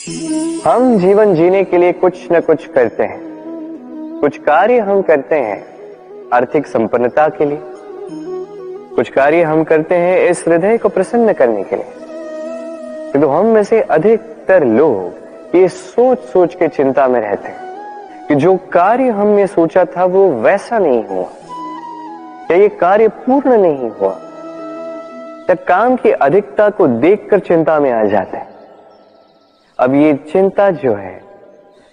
हम जीवन जीने के लिए कुछ न कुछ करते हैं। कुछ कार्य हम करते हैं आर्थिक संपन्नता के लिए, कुछ कार्य हम करते हैं इस हृदय को प्रसन्न करने के लिए। किंतु हम में से अधिकतर लोग ये सोच सोच के चिंता में रहते हैं कि जो कार्य हमने सोचा था वो वैसा नहीं हुआ, या ये कार्य पूर्ण नहीं हुआ। तब काम की अधिकता को देखकर चिंता में आ जाते हैं। अब ये चिंता जो है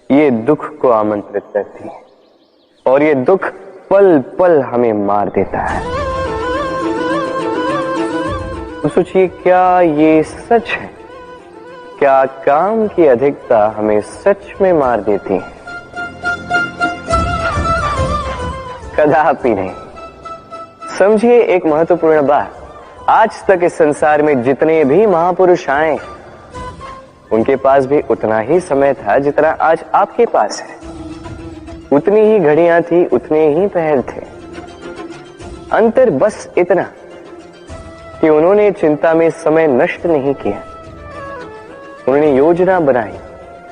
ये दुख को आमंत्रित करती है, और ये दुख पल पल हमें मार देता है। तो सोचिए, क्या ये सच है? क्या काम की अधिकता हमें सच में मार देती है? कदापि नहीं। समझिए एक महत्वपूर्ण बात, आज तक इस संसार में जितने भी महापुरुष आए उनके पास भी उतना ही समय था जितना आज आपके पास है। उतनी ही घड़ियां थी, उतने ही पहर थे। अंतर बस इतना कि उन्होंने चिंता में समय नष्ट नहीं किया, उन्होंने योजना बनाई,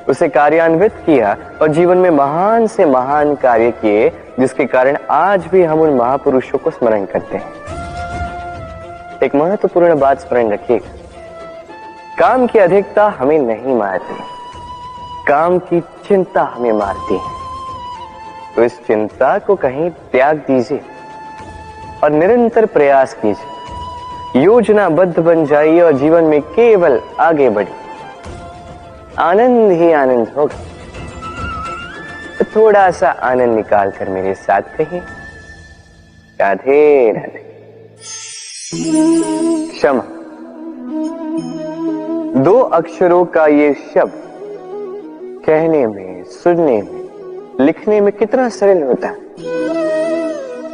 उसे कार्यान्वित किया और जीवन में महान से महान कार्य किए, जिसके कारण आज भी हम उन महापुरुषों को स्मरण करते हैं। एक महत्वपूर्ण बात स्मरण रखिएगा, काम की अधिकता हमें नहीं मारती, काम की चिंता हमें मारती है। तो इस चिंता को कहीं त्याग दीजिए और निरंतर प्रयास कीजिए, योजनाबद्ध बन जाइए और जीवन में केवल आगे बढ़िए। आनंद ही आनंद होगा। तो थोड़ा सा आनंद निकाल कर मेरे साथ कहिए, राधे राधे। क्षमा, दो अक्षरों का ये शब्द कहने में, सुनने में, लिखने में कितना सरल होता है,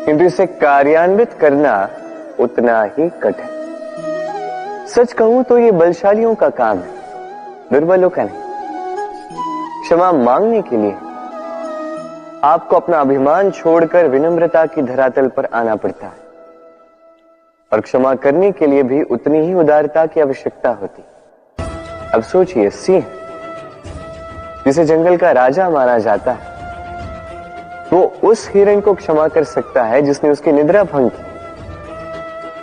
किंतु इसे कार्यान्वित करना उतना ही कठिन। सच कहूं तो ये बलशालियों का काम है, दुर्बलों का नहीं। क्षमा मांगने के लिए आपको अपना अभिमान छोड़कर विनम्रता की धरातल पर आना पड़ता है, और क्षमा करने के लिए भी उतनी ही उदारता की आवश्यकता होती। अब सोचिए, सिंह जिसे जंगल का राजा माना जाता है, वो उस हिरण को क्षमा कर सकता है जिसने उसकी निद्रा भंग की।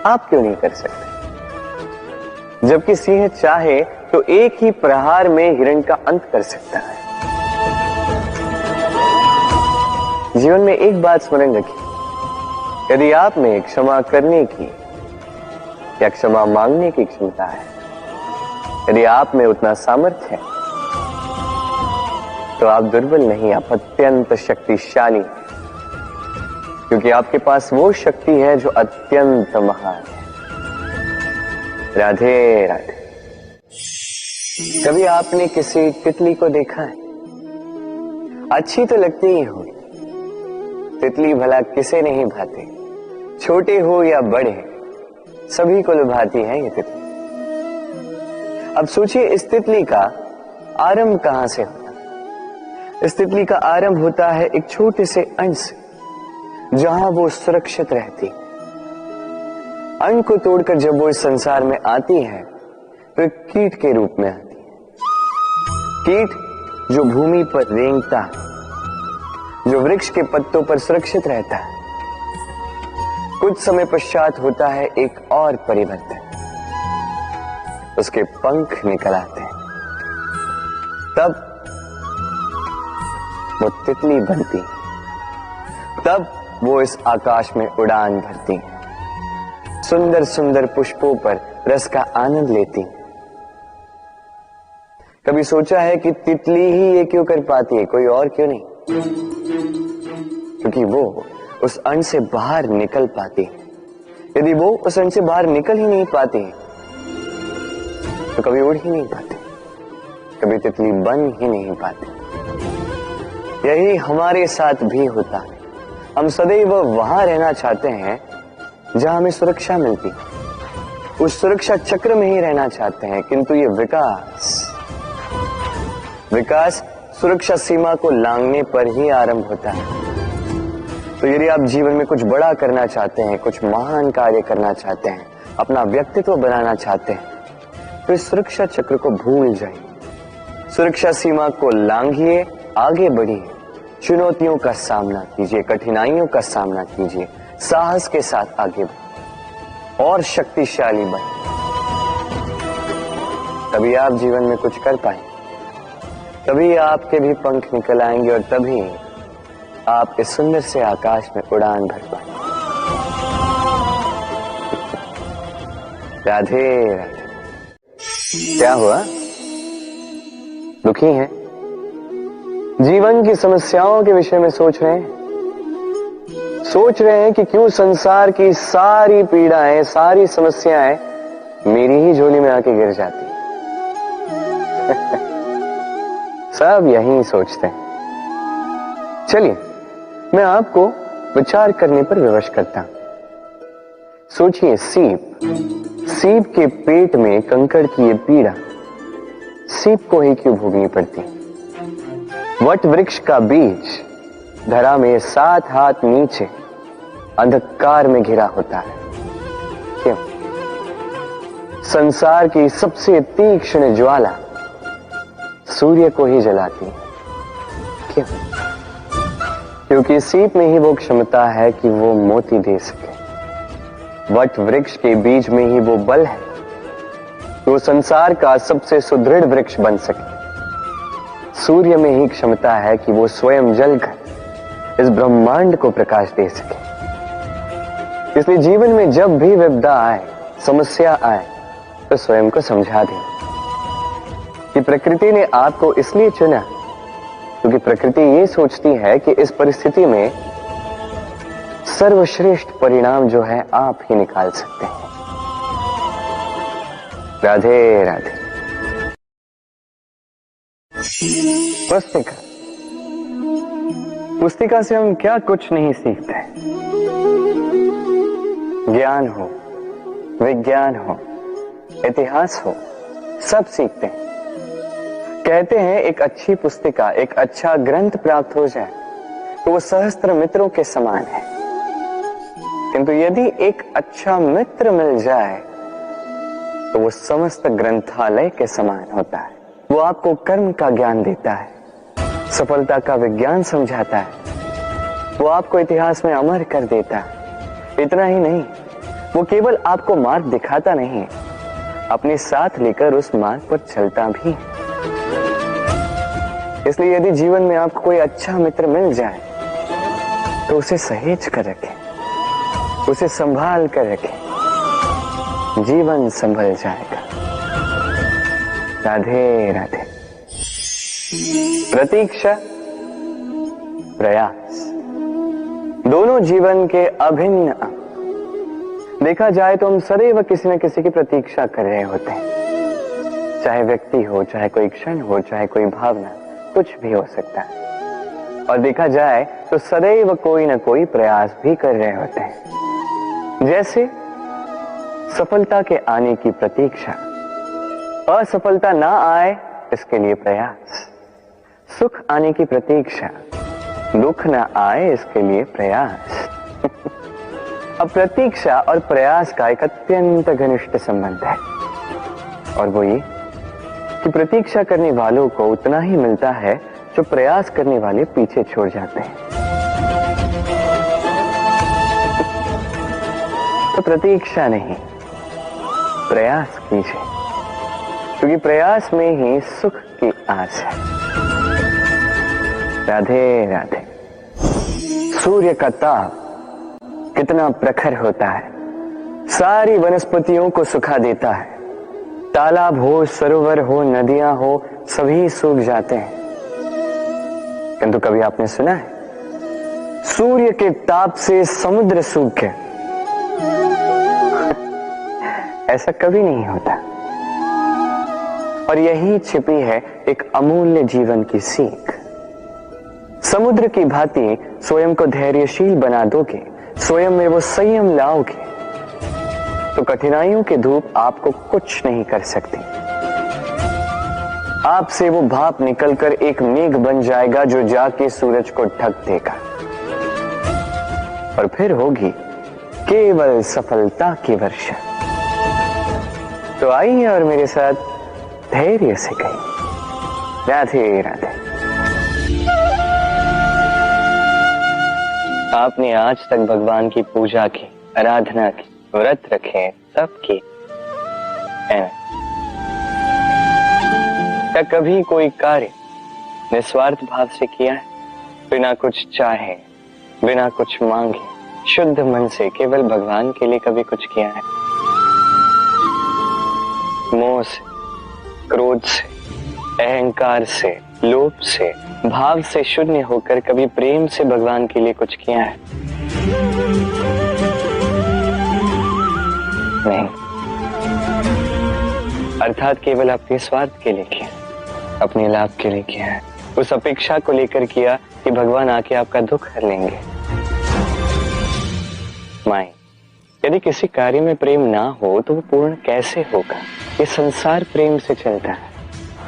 आप क्यों नहीं कर सकते? जबकि सिंह चाहे तो एक ही प्रहार में हिरण का अंत कर सकता है। जीवन में एक बात स्मरण रखिए, यदि आप में क्षमा करने की या क्षमा मांगने की क्षमता है, यदि आप में उतना सामर्थ्य है, तो आप दुर्बल नहीं, आप अत्यंत शक्तिशाली, क्योंकि आपके पास वो शक्ति है जो अत्यंत महान है। राधे राधे। कभी आपने किसी तितली को देखा है? अच्छी तो लगती ही होगी। तितली भला किसे नहीं भाती, छोटे हो या बड़े, सभी को लुभाती है ये तितली। अब सोचिए, इस तितली का आरंभ कहां से होता है? इस तितली का आरंभ होता है एक छोटे से अंड से, जहां वो सुरक्षित रहती। अंड को तोड़कर जब वो इस संसार में आती है तो एक कीट के रूप में आती है। कीट जो भूमि पर रेंगता है, जो वृक्ष के पत्तों पर सुरक्षित रहता है। कुछ समय पश्चात होता है एक और परिवर्तन, उसके पंख निकल आते हैं, तब वो तितली बनती, तब वो इस आकाश में उड़ान भरती, सुंदर सुंदर पुष्पों पर रस का आनंद लेती। कभी सोचा है कि तितली ही ये क्यों कर पाती है, कोई और क्यों नहीं? क्योंकि वो उस अंड से बाहर निकल पाती है। यदि वो उस अंड से बाहर निकल ही नहीं पाती तो कभी उड़ ही नहीं पाती, कभी तितली बन ही नहीं पाती। यही हमारे साथ भी होता है। हम सदैव वहां रहना चाहते हैं जहां हमें सुरक्षा मिलती, उस सुरक्षा चक्र में ही रहना चाहते हैं, किंतु ये विकास सुरक्षा सीमा को लांघने पर ही आरंभ होता है। तो यदि आप जीवन में कुछ बड़ा करना चाहते हैं, कुछ महान कार्य करना चाहते हैं, अपना व्यक्तित्व बनाना चाहते हैं, तो इस सुरक्षा चक्र को भूल जाइए। सुरक्षा सीमा को लांघिए, आगे बढ़िए, चुनौतियों का सामना कीजिए, कठिनाइयों का सामना कीजिए, साहस के साथ आगे बढ़िए और शक्तिशाली बनिए। तभी आप जीवन में कुछ कर पाएंगे, तभी आपके भी पंख निकल आएंगे और तभी आप इस सुंदर से आकाश में उड़ान भर पाएंगे। राधे राधे। क्या हुआ? दुखी हैं? जीवन की समस्याओं के विषय में सोच रहे हैं? सोच रहे हैं कि क्यों संसार की सारी पीड़ाएं, सारी समस्याएं मेरी ही झोली में आके गिर जाती हैं। सब यही सोचते हैं। चलिए, मैं आपको विचार करने पर विवश करता हूं। सोचिए, सीप के पेट में कंकड़ की ये पीड़ा सीप को ही क्यों भोगनी पड़ती? वट वृक्ष का बीज धरा में 7 हाथ नीचे अंधकार में घिरा होता है, क्यों? संसार की सबसे तीक्ष्ण ज्वाला सूर्य को ही जलाती है, क्यों? क्योंकि सीप में ही वो क्षमता है कि वो मोती दे सके। वट वृक्ष के बीज में ही वो बल है कि वो संसार का सबसे सुदृढ़ वृक्ष बन सके। सूर्य में ही क्षमता है कि वो स्वयं जलकर इस ब्रह्मांड को प्रकाश दे सके। इसलिए जीवन में जब भी विपदा आए, समस्या आए, तो स्वयं को समझा दें कि प्रकृति ने आपको इसलिए चुना क्योंकि प्रकृति ये सोचती है कि इस परिस्थिति में सर्वश्रेष्ठ परिणाम जो है आप ही निकाल सकते हैं। राधे राधे। पुस्तिका से हम क्या कुछ नहीं सीखते। ज्ञान हो, विज्ञान हो, इतिहास हो, सब सीखते हैं। कहते हैं एक अच्छी पुस्तिका, एक अच्छा ग्रंथ प्राप्त हो जाए तो वो सहस्त्र मित्रों के समान है, किंतु यदि एक अच्छा मित्र मिल जाए तो वो समस्त ग्रंथालय के समान होता है। वो आपको कर्म का ज्ञान देता है, सफलता का विज्ञान समझाता है, वो आपको इतिहास में अमर कर देता है। इतना ही नहीं, वो केवल आपको मार्ग दिखाता नहीं, अपने साथ लेकर उस मार्ग पर चलता भी है। इसलिए यदि जीवन में आपको कोई अच्छा मित्र मिल जाए तो उसे सहेज कर रखें, उसे संभाल कर रखें, जीवन संभल जाएगा। राधे राधे। प्रतीक्षा, प्रयास, दोनों जीवन के अभिन्न अंग। देखा जाए तो हम सदैव किसी न किसी की प्रतीक्षा कर रहे होते हैं, चाहे व्यक्ति हो, चाहे कोई क्षण हो, चाहे कोई भावना, कुछ भी हो सकता है। और देखा जाए तो सदैव कोई न कोई प्रयास भी कर रहे होते हैं, जैसे सफलता के आने की प्रतीक्षा, असफलता ना आए इसके लिए प्रयास, सुख आने की प्रतीक्षा, दुख ना आए इसके लिए प्रयास। अब प्रतीक्षा और प्रयास का एक अत्यंत घनिष्ठ संबंध है, और वो ये कि प्रतीक्षा करने वालों को उतना ही मिलता है जो प्रयास करने वाले पीछे छोड़ जाते हैं। तो प्रतीक्षा नहीं, प्रयास कीजिए, क्योंकि प्रयास में ही सुख की आस है। राधे राधे। सूर्य का ताप कितना प्रखर होता है, सारी वनस्पतियों को सुखा देता है। तालाब हो, सरोवर हो, नदियां हो, सभी सूख जाते हैं। किंतु कभी आपने सुना है सूर्य के ताप से समुद्र सूख गया? ऐसा कभी नहीं होता। और यही छिपी है एक अमूल्य जीवन की सीख। समुद्र की भांति स्वयं को धैर्यशील बना दोगे, स्वयं में वो संयम लाओगे, तो कठिनाइयों की धूप आपको कुछ नहीं कर सकती। आपसे वो भाप निकलकर एक मेघ बन जाएगा जो जाके सूरज को ढक देगा, और फिर होगी केवल सफलता की वर्षा। तो आइए और मेरे साथ धैर्य से कहिए, राधे राधे। आपने आज तक भगवान की पूजा की, आराधना की, व्रत रखे, सब की है ना? क्या कभी कोई कार्य निस्वार्थ भाव से किया है? बिना कुछ चाहे, बिना कुछ मांगे, शुद्ध मन से केवल भगवान के लिए कभी कुछ किया है? मोह से, क्रोध से, अहंकार से, लोभ से, भाव से शून्य होकर कभी प्रेम से भगवान के लिए कुछ किया है? नहीं। अर्थात केवल अपने स्वार्थ के लिए किया, अपने लाभ के लिए किया है, उस अपेक्षा को लेकर किया कि भगवान आके आपका दुख हर लेंगे। माई, यदि किसी कार्य में प्रेम ना हो तो वो पूर्ण कैसे होगा? ये संसार प्रेम से चलता है।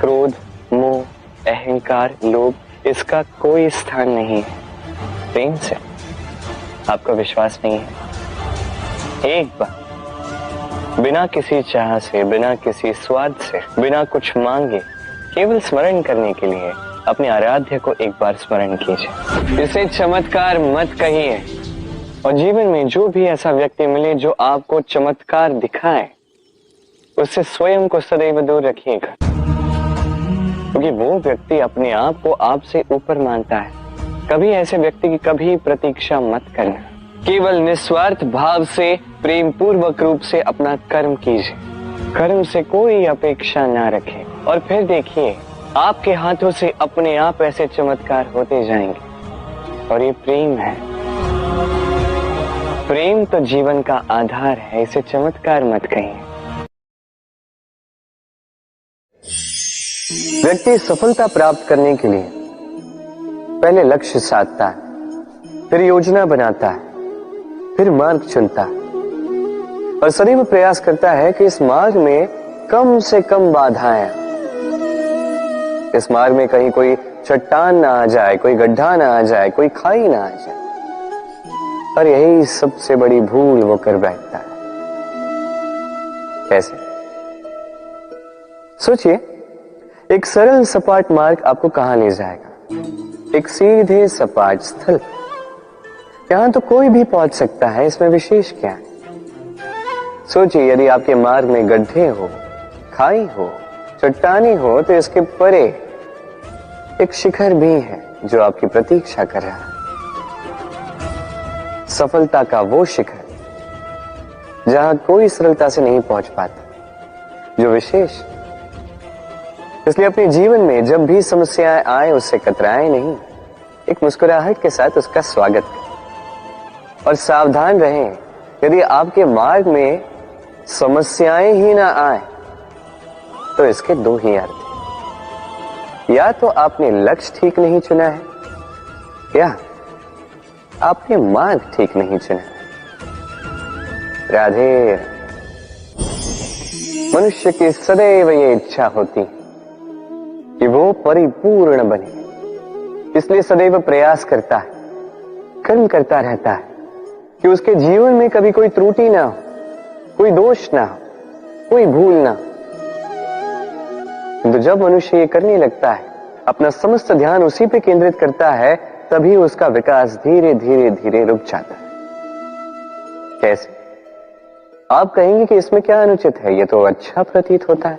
क्रोध, मोह, अहंकार, लोभ, इसका कोई स्थान नहीं है प्रेम से। आपका विश्वास नहीं है? एक बार बिना किसी चाह से, बिना किसी स्वार्थ से, बिना कुछ मांगे, केवल स्मरण करने के लिए अपने आराध्य को एक बार स्मरण कीजिए। इसे चमत्कार मत कहिए। और जीवन में जो भी ऐसा व्यक्ति मिले जो आपको चमत्कार दिखाए, उससे स्वयं को सदैव दूर रखिएगा, क्योंकि वो व्यक्ति अपने आप को आपसे ऊपर मानता है। कभी ऐसे व्यक्ति की कभी प्रतीक्षा मत करना। केवल निस्वार्थ भाव से, प्रेम पूर्वक रूप से अपना कर्म कीजिए। कर्म से कोई अपेक्षा ना रखें और फिर देखिए आपके हाथों से अपने आप ऐसे चमत्कार होते जाएंगे। और ये प्रेम है। प्रेम तो जीवन का आधार है, इसे चमत्कार मत कहिए। व्यक्ति सफलता प्राप्त करने के लिए पहले लक्ष्य साधता है, फिर योजना बनाता है, फिर मार्ग चुनता है और सदैव प्रयास करता है कि इस मार्ग में कम से कम बाधाएं, इस मार्ग में कहीं कोई चट्टान ना आ जाए, कोई गड्ढा ना आ जाए, कोई खाई ना आ जाए। और यही सबसे बड़ी भूल वो कर बैठता है। कैसे? सोचिए, एक सरल सपाट मार्ग आपको कहां ले जाएगा? एक सीधे सपाट स्थल। यहां तो कोई भी पहुंच सकता है, इसमें विशेष क्या है? सोचिए, यदि आपके मार्ग में गड्ढे हो, खाई हो, चट्टानी हो, तो इसके परे एक शिखर भी है जो आपकी प्रतीक्षा कर रहा है। सफलता का वो शिखर जहां कोई सरलता से नहीं पहुंच पाता, जो विशेष। इसलिए अपने जीवन में जब भी समस्याएं आए उससे कतराएं नहीं, एक मुस्कुराहट के साथ उसका स्वागत करें। और सावधान रहें, यदि आपके मार्ग में समस्याएं ही ना आए तो इसके दो ही अर्थ हैं। या तो आपने लक्ष्य ठीक नहीं चुना है, या आपने मार्ग ठीक नहीं चुना है। राधे। मनुष्य की सदैव ये इच्छा होती है कि वो परिपूर्ण बने, इसलिए सदैव प्रयास करता है, कर्म करता रहता है कि उसके जीवन में कभी कोई त्रुटि ना हो, कोई दोष ना हो, कोई भूल ना हो। किंतु जब मनुष्य ये करने लगता है, अपना समस्त ध्यान उसी पे केंद्रित करता है, तभी उसका विकास धीरे धीरे धीरे रुक जाता है। कैसे? आप कहेंगे कि इसमें क्या अनुचित है, ये तो अच्छा प्रतीत होता है।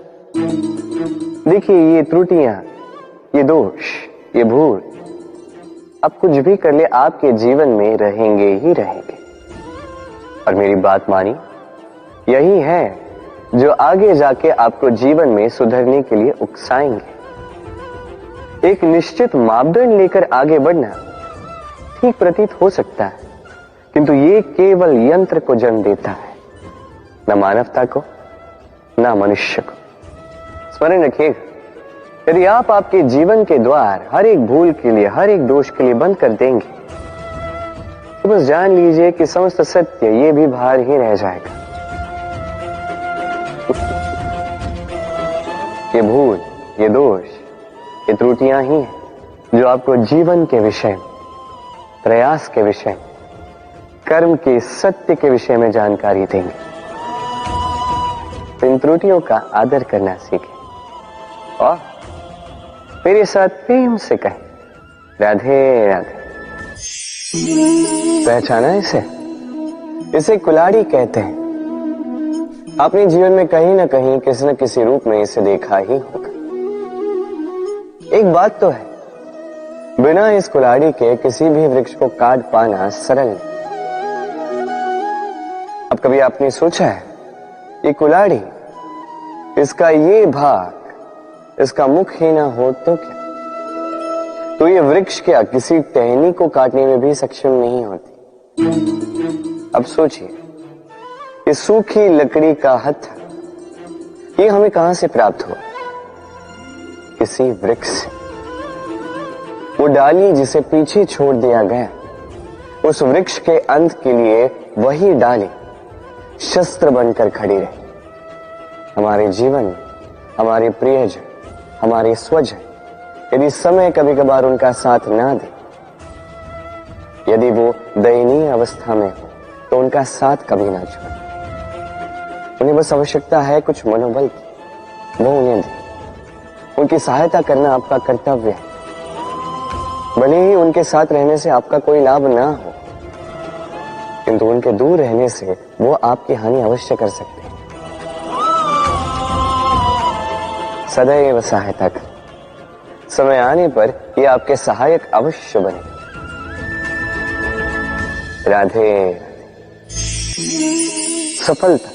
देखिए, ये त्रुटियां, ये दोष, ये भूल, अब कुछ भी कर ले आपके जीवन में रहेंगे ही रहेंगे। और मेरी बात मानी, यही है जो आगे जाके आपको जीवन में सुधरने के लिए उकसाएंगे। एक निश्चित मापदंड लेकर आगे बढ़ना ठीक प्रतीत हो सकता है, किंतु ये केवल यंत्र को जन्म देता है, न मानवता को, न मनुष्य को। स्मरण रखिएगा, यदि आप आपके जीवन के द्वार हर एक भूल के लिए, हर एक दोष के लिए बंद कर देंगे, तो बस जान लीजिए कि समस्त सत्य ये भी बाहर ही रह जाएगा। ये भूल, ये दोष, ये त्रुटियां ही हैं जो आपको जीवन के विषय, प्रयास के विषय, कर्म के सत्य के विषय में जानकारी देंगे। तो इन त्रुटियों का आदर करना सीखें और मेरे साथ प्रेम से कहें, राधे राधे। पहचाना इसे? इसे कुल्हाड़ी कहते हैं। आपने जीवन में कहीं ना कहीं किसी न किसी रूप में इसे देखा ही होगा। एक बात तो है, बिना इस कुल्हाड़ी के किसी भी वृक्ष को काट पाना सरल नहीं। अब कभी आपने सोचा है, ये कुल्हाड़ी, इसका ये भाग, इसका मुख ही ना हो तो क्या? तो ये वृक्ष क्या किसी टहनी को काटने में भी सक्षम नहीं होती? अब सोचिए, ये सूखी लकड़ी का हत्था, ये हमें कहां से प्राप्त हुआ? किसी वृक्ष से। वो डाली जिसे पीछे छोड़ दिया गया, उस वृक्ष के अंत के लिए वही डाली शस्त्र बनकर खड़ी रही। हमारे जीवन में हमारे प्रियजन, हमारे स्वजन, यदि समय कभी कभार उनका साथ ना दे, यदि वो दयनीय अवस्था में हो, तो उनका साथ कभी ना छोड़े। उन्हें बस आवश्यकता है कुछ मनोबल की, वो उन्हें दे। उनकी सहायता करना आपका कर्तव्य है। भले ही उनके साथ रहने से आपका कोई लाभ ना हो, किंतु उनके दूर रहने से वो आपकी हानि अवश्य कर सकते हैं। सदैव सहायता कर, समय आने पर ये आपके सहायक अवश्य बने। राधे राधे। सफलता,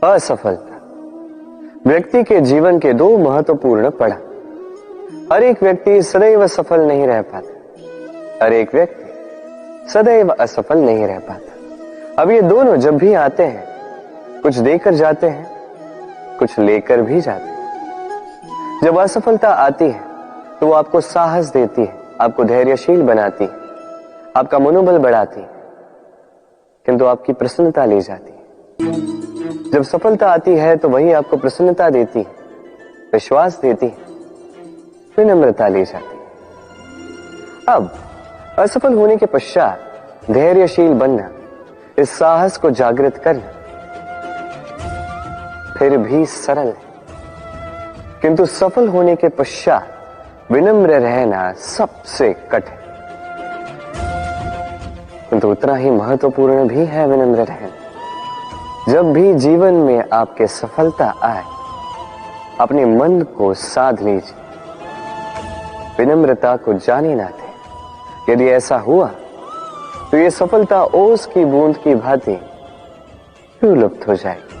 असफलता व्यक्ति के जीवन के दो महत्वपूर्ण पड़ाव। हर एक व्यक्ति सदैव सफल नहीं रह पाता, हर एक व्यक्ति सदैव असफल नहीं रह पाता। अब ये दोनों जब भी आते हैं, कुछ देकर जाते हैं, कुछ लेकर भी जाते हैं। जब असफलता आती है तो वो आपको साहस देती है, आपको धैर्यशील बनाती है, आपका मनोबल बढ़ाती है, किंतु आपकी प्रसन्नता ले जाती है। जब सफलता आती है तो वही आपको प्रसन्नता देती है, विश्वास देती है, विनम्रता ले जाती है। अब असफल होने के पश्चात धैर्यशील बनना, इस साहस को जागृत करना फिर भी सरल है, किंतु सफल होने के पश्चात विनम्र रहना सबसे कठिन, किंतु उतना ही महत्वपूर्ण भी है विनम्र रहना। जब भी जीवन में आपके सफलता आए, अपने मन को साध लीजिए, विनम्रता को जाने ना दें। यदि ऐसा हुआ तो ये सफलता ओस की बूंद की भांति क्यों लुप्त हो जाएगी।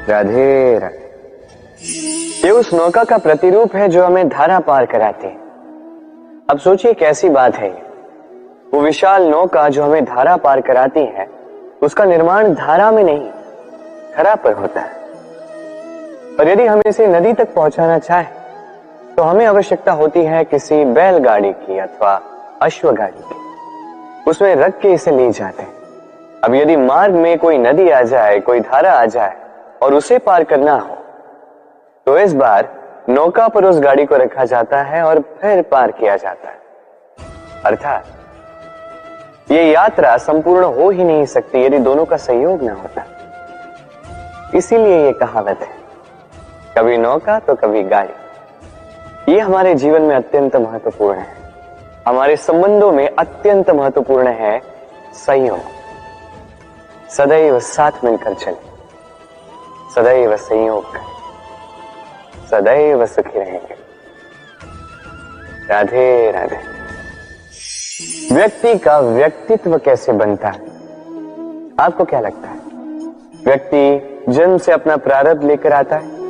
राधे राधे। ये उस नौका का प्रतिरूप है जो हमें धारा पार कराती है। अब सोचिए कैसी बात है ये। वो विशाल नौका जो हमें धारा पार कराती है, उसका निर्माण धारा में नहीं, धरा पर होता है। और यदि हम इसे नदी तक पहुंचाना चाहें तो हमें आवश्यकता होती है किसी बैलगाड़ी की अथवा अश्वगाड़ी की। उसमें रख के इसे ले जाते हैं। अब यदि मार्ग में कोई नदी आ जाए, कोई धारा आ जाए और उसे पार करना हो, तो इस बार नौका पर उस गाड़ी को रखा जाता है और फिर पार किया जाता है। अर्थात ये यात्रा संपूर्ण हो ही नहीं सकती यदि दोनों का सहयोग ना होता। इसीलिए ये कहावत है, कभी नौका तो कभी गाड़ी। ये हमारे जीवन में अत्यंत महत्वपूर्ण है। हमारे संबंधों में अत्यंत महत्वपूर्ण है सहयोग। सदैव साथ मिलकर चले, सदैव संयोग करें, सदैव सुखी रहेंगे। राधे राधे। व्यक्ति का व्यक्तित्व कैसे बनता है, आपको क्या लगता है? व्यक्ति जन्म से अपना प्रारब्ध लेकर आता है,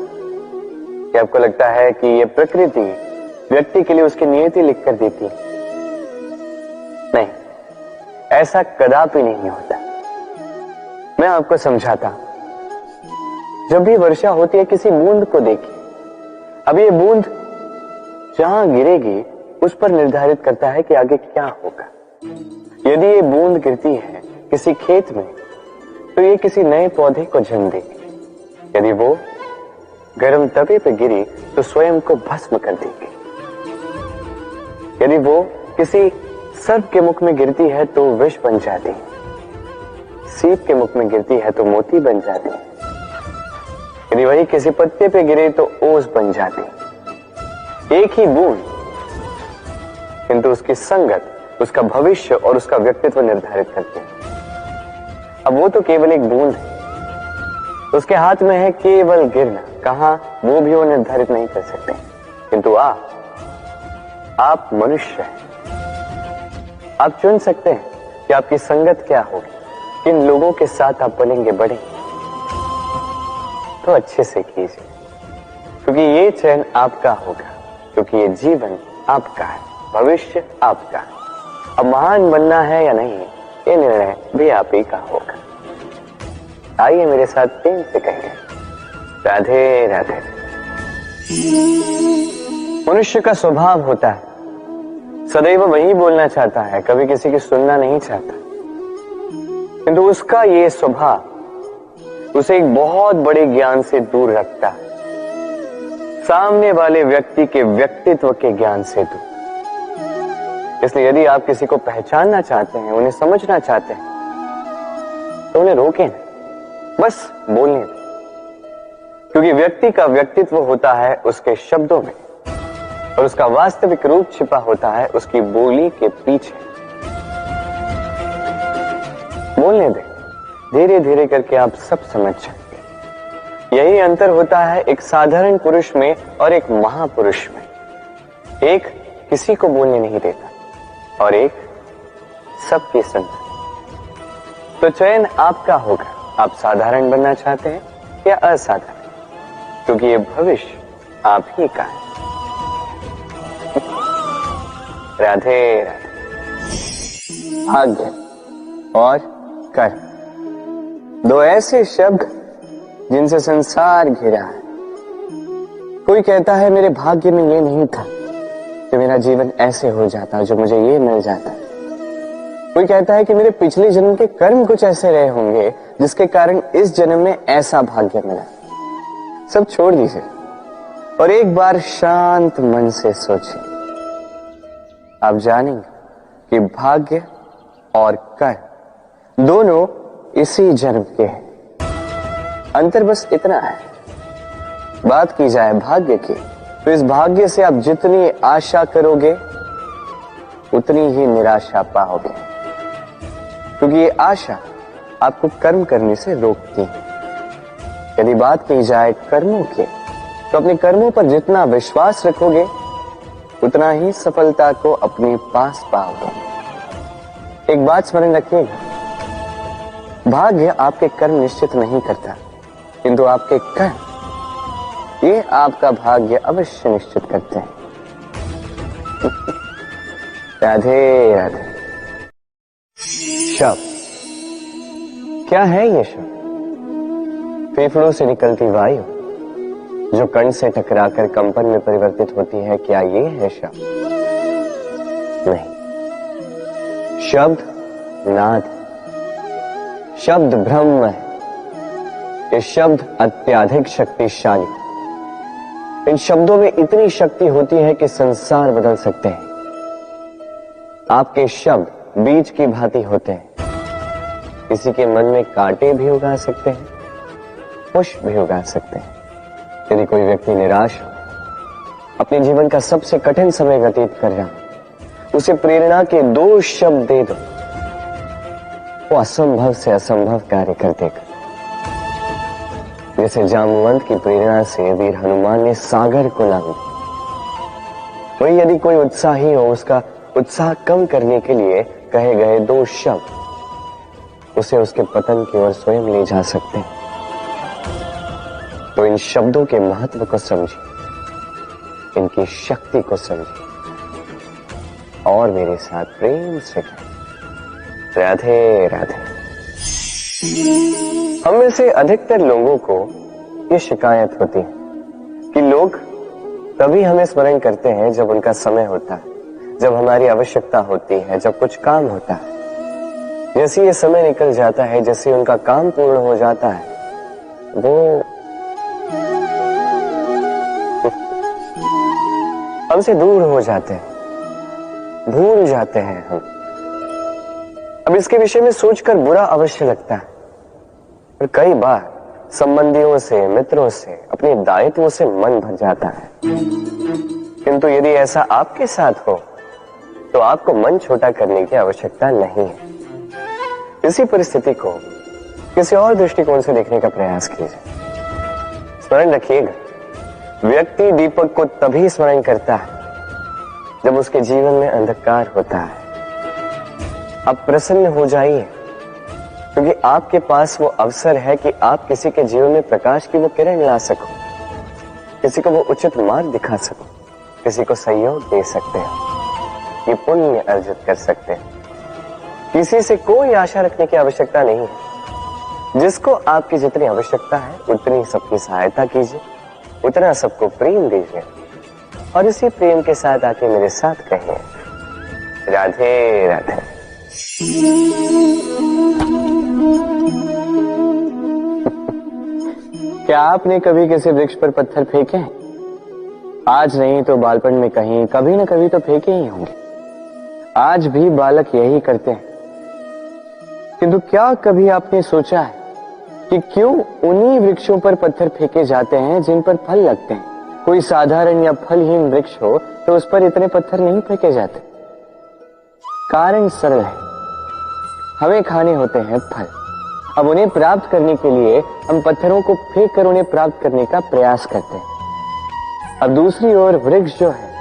कि आपको लगता है कि ये प्रकृति व्यक्ति के लिए उसकी नियति लिख कर देती है? नहीं, ऐसा कदापि नहीं होता। मैं आपको समझाता हूं। जब भी वर्षा होती है, किसी बूंद को देखिए। अब ये बूंद जहां गिरेगी उस पर निर्धारित करता है कि आगे क्या होगा। यदि ये बूंद गिरती है किसी खेत में, तो ये किसी नए पौधे को जन्म देगी। यदि वो गर्म तवे पर गिरी तो स्वयं को भस्म कर देगी। यदि वो किसी सर्प के मुख में गिरती है तो विष बन जाती है, सीप के मुख में गिरती है तो मोती बन जाती है। यदि वही किसी पत्ते पे गिरे तो ओस बन जाती है। एक ही बूंद, किंतु उसकी संगत उसका भविष्य और उसका व्यक्तित्व निर्धारित करती है। अब वो तो केवल एक बूंद है, उसके हाथ में है केवल गिरना, कहां वो भी वो निर्धारित नहीं कर सकते। किंतु आप मनुष्य हैं, आप चुन सकते हैं कि आपकी संगत क्या होगी, किन लोगों के साथ आप पलेंगे बढ़ेंगे। तो अच्छे से कीजिए, क्योंकि ये चयन आपका होगा, क्योंकि ये जीवन आपका है, भविष्य आपका है। अब महान बनना है या नहीं, ये निर्णय भी आप ही का होगा। आइए मेरे साथ प्रेम से कहिए, राधे राधे। मनुष्य का स्वभाव होता है सदैव वही बोलना चाहता है, कभी किसी की सुनना नहीं चाहता। किंतु उसका ये स्वभाव उसे एक बहुत बड़े ज्ञान से दूर रखता है, सामने वाले व्यक्ति के व्यक्तित्व के ज्ञान से दूर। इसलिए यदि आप किसी को पहचानना चाहते हैं, उन्हें समझना चाहते हैं, तो उन्हें रोकें ना, बस बोलने दें। क्योंकि व्यक्ति का व्यक्तित्व होता है उसके शब्दों में, और उसका वास्तविक रूप छिपा होता है उसकी बोली के पीछे। बोलने दें, धीरे धीरे करके आप सब समझ जाएंगे। यही अंतर होता है एक साधारण पुरुष में और एक महापुरुष में। एक किसी को बोलने नहीं देता और एक सबकी सुनता। तो चयन आपका होगा, आप साधारण बनना चाहते हैं या असाधारण, क्योंकि ये भविष्य आप ही का है। राधे राधे। भाग्य और कर्म, दो ऐसे शब्द जिनसे संसार घिरा है। कोई कहता है मेरे भाग्य में ये नहीं था कि मेरा जीवन ऐसे हो जाता, जो मुझे ये मिल जाता। कोई कहता है कि मेरे पिछले जन्म के कर्म कुछ ऐसे रहे होंगे जिसके कारण इस जन्म में ऐसा भाग्य मिला। सब छोड़ दीजिए और एक बार शांत मन से सोचिए। आप जानेंगे कि भाग्य और कर्म दोनों इसी जन्म के हैं। अंतर बस इतना है। बात की जाए भाग्य की, तो इस भाग्य से आप जितनी आशा करोगे उतनी ही निराशा पाओगे, क्योंकि ये आशा आपको कर्म करने से रोकती है। यदि बात की जाए कर्मों की, तो अपने कर्मों पर जितना विश्वास रखोगे उतना ही सफलता को अपने पास पाओगे। एक बात स्मरण रखिएगा, भाग्य आपके कर्म निश्चित नहीं करता, किंतु आपके कर्म ये आपका भाग्य अवश्य निश्चित करते हैं। राधे राधे। शब्द क्या है ये शब्द? फेफड़ों से निकलती वायु जो कण से टकराकर कंपन में परिवर्तित होती है, क्या ये है शब्द? नहीं। शब्द नाद, शब्द ब्रह्म है। ये शब्द अत्यधिक शक्तिशाली। इन शब्दों में इतनी शक्ति होती है कि संसार बदल सकते हैं। आपके शब्द बीज की भांति होते हैं, किसी के मन में कांटे भी उगा सकते हैं, पुष्प भी उगा सकते हैं। यदि कोई व्यक्ति निराश हो, अपने जीवन का सबसे कठिन समय व्यतीत कर रहा हो, उसे प्रेरणा के 2 शब्द दे दो, वो असंभव से असंभव कार्य कर देगा। जैसे जामवंत की प्रेरणा से वीर हनुमान ने सागर को लांघा, वही यदि कोई उत्साही हो, उसका उत्साह कम करने के लिए कहे गए 2 शब्द उसे उसके पतन की ओर स्वयं ले जा सकते हैं। तो इन शब्दों के महत्व को समझिए, इनकी शक्ति को समझिए और मेरे साथ प्रेम से कहें, राधे राधे। हम में से अधिकतर लोगों को ये शिकायत होती है कि लोग तभी हमें स्मरण करते हैं जब उनका समय होता है, जब हमारी आवश्यकता होती है, जब कुछ काम होता है। जैसे ये समय निकल जाता है, जैसे उनका काम पूर्ण हो जाता है, वो हमसे दूर हो जाते हैं, भूल जाते हैं हम। अब इसके विषय में सोचकर बुरा अवश्य लगता है, और कई बार संबंधियों से, मित्रों से, अपने दायित्वों से मन भर जाता है। किंतु यदि ऐसा आपके साथ हो तो आपको मन छोटा करने की आवश्यकता नहीं है। इसी परिस्थिति को किसी और दृष्टिकोण से देखने का प्रयास कीजिए। स्मरण रखिएगा, व्यक्ति दीपक को तभी स्मरण करता है जब उसके जीवन में अंधकार होता है। अब प्रसन्न हो जाइए, क्योंकि आपके पास वो अवसर है कि आप किसी के जीवन में प्रकाश की वो किरण ला सको, किसी को वो उचित मार्ग दिखा सको, किसी को सहयोग दे सकते हो, ये पुण्य अर्जित कर सकते हैं। किसी से कोई आशा रखने की आवश्यकता नहीं है। जिसको आपकी जितनी आवश्यकता है उतनी सबकी सहायता कीजिए, उतना सबको प्रेम दीजिए, और इसी प्रेम के साथ आके मेरे साथ कहिए, राधे राधे। क्या आपने कभी किसी वृक्ष पर पत्थर फेंके हैं? आज नहीं तो बालपन में कहीं कभी न कभी तो फेंके ही होंगे। आज भी बालक यही करते हैं। किंतु क्या कभी आपने सोचा है कि क्यों उन्हीं वृक्षों पर पत्थर फेंके जाते हैं जिन पर फल लगते हैं? कोई साधारण या फलहीन वृक्ष हो तो उस पर इतने पत्थर नहीं फेंके जाते। कारण सरल है, हमें खाने होते हैं फल। अब उन्हें प्राप्त करने के लिए हम पत्थरों को फेंक कर उन्हें प्राप्त करने का प्रयास करते हैं। अब दूसरी ओर वृक्ष जो है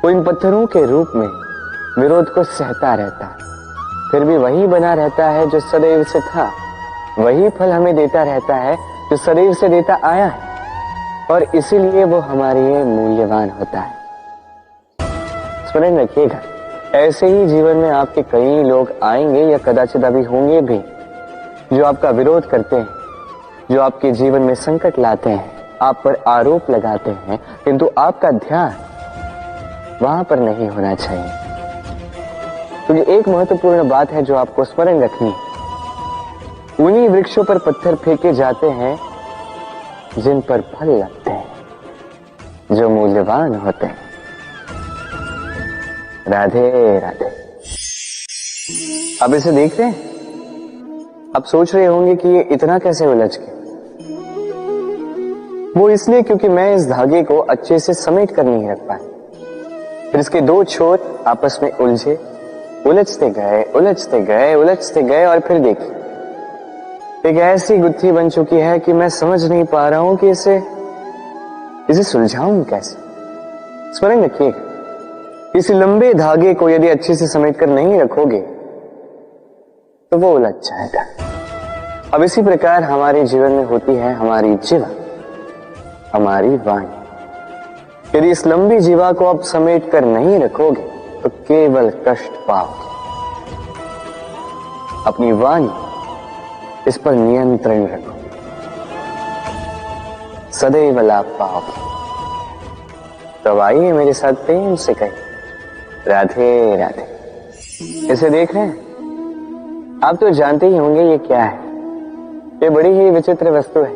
वो इन पत्थरों के रूप में विरोध को सहता रहता है, फिर भी वही बना रहता है जो सदैव से था। वही फल हमें देता रहता है जो सदैव से देता आया है, और इसीलिए वो हमारे लिए मूल्यवान होता है। स्मरण रखिएगा, ऐसे ही जीवन में आपके कई लोग आएंगे या कदाचित अभी होंगे भी जो आपका विरोध करते हैं, जो आपके जीवन में संकट लाते हैं, आप पर आरोप लगाते हैं, किंतु आपका ध्यान वहां पर नहीं होना चाहिए। क्योंकि एक महत्वपूर्ण बात है जो आपको स्मरण रखनी है। उन्हीं वृक्षों पर पत्थर फेंके जाते हैं जिन पर फल लगते हैं, जो मूल्यवान होते हैं। राधे राधे। अब इसे देख रहे हैं? अब सोच रहे होंगे कि ये इतना कैसे उलझ गया। वो इसलिए क्योंकि मैं इस धागे को अच्छे से समेट कर नहीं रख पाया। फिर इसके दो छोर आपस में उलझे, उलझते गए, उलझते गए, उलझते गए, और फिर देखिए एक ऐसी गुत्थी बन चुकी है कि मैं समझ नहीं पा रहा हूं कि इसे सुलझाऊं कैसे। स्मरण रखिएगा, इस लंबे धागे को यदि अच्छे से समेट कर नहीं रखोगे तो वो उलझ जाएगा। अब इसी प्रकार हमारे जीवन में होती है हमारी जीवा, हमारी वाणी। यदि इस लंबी जीवा को आप समेट कर नहीं रखोगे तो केवल कष्ट पाओगे। अपनी वाणी, इस पर नियंत्रण रखो, सदैव लाभ पाओगे। तो आइए मेरे साथ प्रेम से कहिए, राधे राधे। इसे देख रहे हैं? आप तो जानते ही होंगे ये क्या है। ये बड़ी ही विचित्र वस्तु है।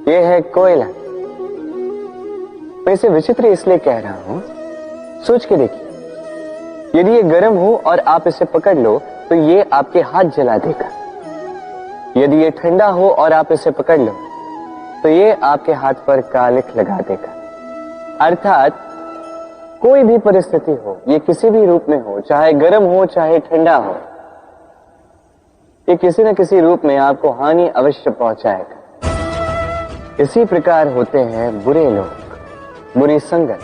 ये है कोयला। मैं इसे विचित्र इसलिए कह रहा हूं, सोच के देखिए, यदि ये गर्म हो और आप इसे पकड़ लो तो ये आपके हाथ जला देगा। यदि ये ठंडा हो और आप इसे पकड़ लो तो ये आपके हाथ पर कालिख लगा देगा। अर्थात कोई भी परिस्थिति हो, ये किसी भी रूप में हो, चाहे गर्म हो चाहे ठंडा हो, ये किसी न किसी रूप में आपको हानि अवश्य पहुंचाएगा। इसी प्रकार होते हैं बुरे लोग, बुरी संगत,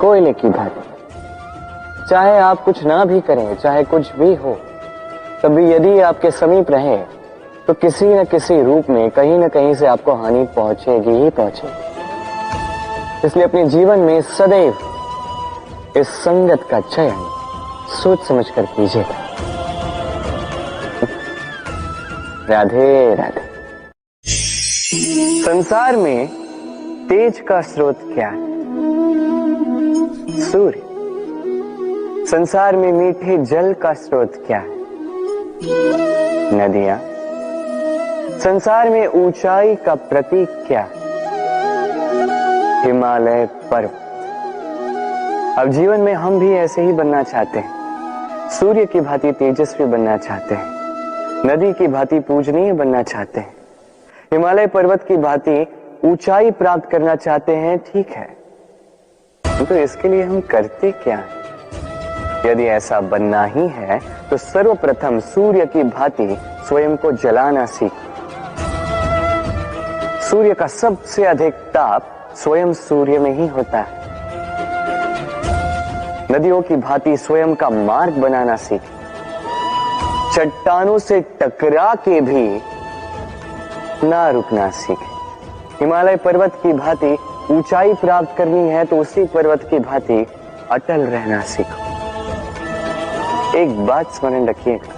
कोयले की भांति। चाहे आप कुछ ना भी करें, चाहे कुछ भी हो, तभी यदि आपके समीप रहे तो किसी न किसी रूप में कहीं न कहीं से आपको हानि पहुंचेगी ही पहुंचेगी। इसलिए अपने जीवन में सदैव इस संगत का चयन सोच समझ कर कीजिएगा। राधे राधे। संसार में तेज का स्रोत क्या है? सूर्य। संसार में मीठे जल का स्रोत क्या है? नदियां। संसार में ऊंचाई का प्रतीक क्या है? हिमालय पर्वत। अब जीवन में हम भी ऐसे ही बनना चाहते हैं। सूर्य की भांति तेजस्वी बनना चाहते हैं, नदी की भांति पूजनीय बनना चाहते हैं, हिमालय पर्वत की भांति ऊंचाई प्राप्त करना चाहते हैं, ठीक है, तो इसके लिए हम करते क्या हैं? यदि ऐसा बनना ही है तो सर्वप्रथम सूर्य की भांति स्वयं को जलाना सीखो। सूर्य का सबसे अधिक ताप स्वयं सूर्य में ही होता है। नदियों की भांति स्वयं का मार्ग बनाना सीखें। चट्टानों से टकरा के भी ना रुकना सीखें। हिमालय पर्वत की भांति ऊंचाई प्राप्त करनी है तो उसी पर्वत की भांति अटल रहना सीखो। एक बात स्मरण रखिएगा,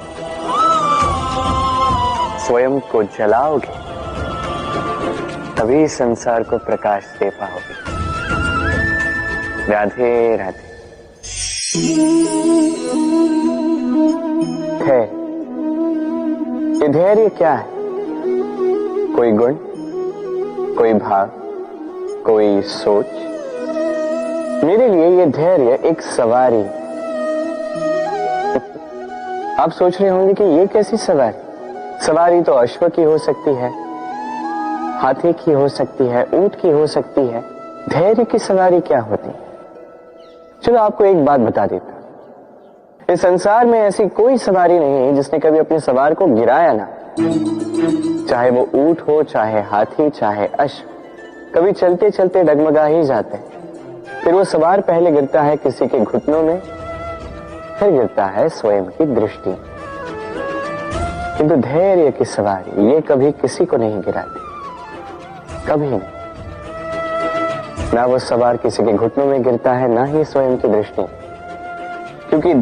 स्वयं को जलाओगे तभी संसार को प्रकाश दे पाओगे। राधे राधे। ये धैर्य क्या है? कोई गुण, कोई भाव, कोई सोच? मेरे लिए ये धैर्य एक सवारी। आप सोच रहे होंगे कि ये कैसी सवारी? सवारी तो अश्व की हो सकती है, हाथी की हो सकती है, ऊंट की हो सकती है। धैर्य की सवारी क्या होती है? चलो आपको एक बात बता देता। इस संसार में ऐसी कोई सवारी नहीं है जिसने कभी अपने सवार को गिराया ना। चाहे वो ऊंट हो, चाहे हाथी, चाहे अश्व, कभी चलते चलते डगमगा ही जाते हैं। फिर वो सवार पहले गिरता है किसी के घुटनों में, फिर गिरता है स्वयं की दृष्टि। किंतु धैर्य की सवारी ये कभी किसी को नहीं गिराती, कभी नहीं। ना वो सवार किसी के घुटनों में गिरता है, ना ही स्वयं की दृष्टि। क्योंकि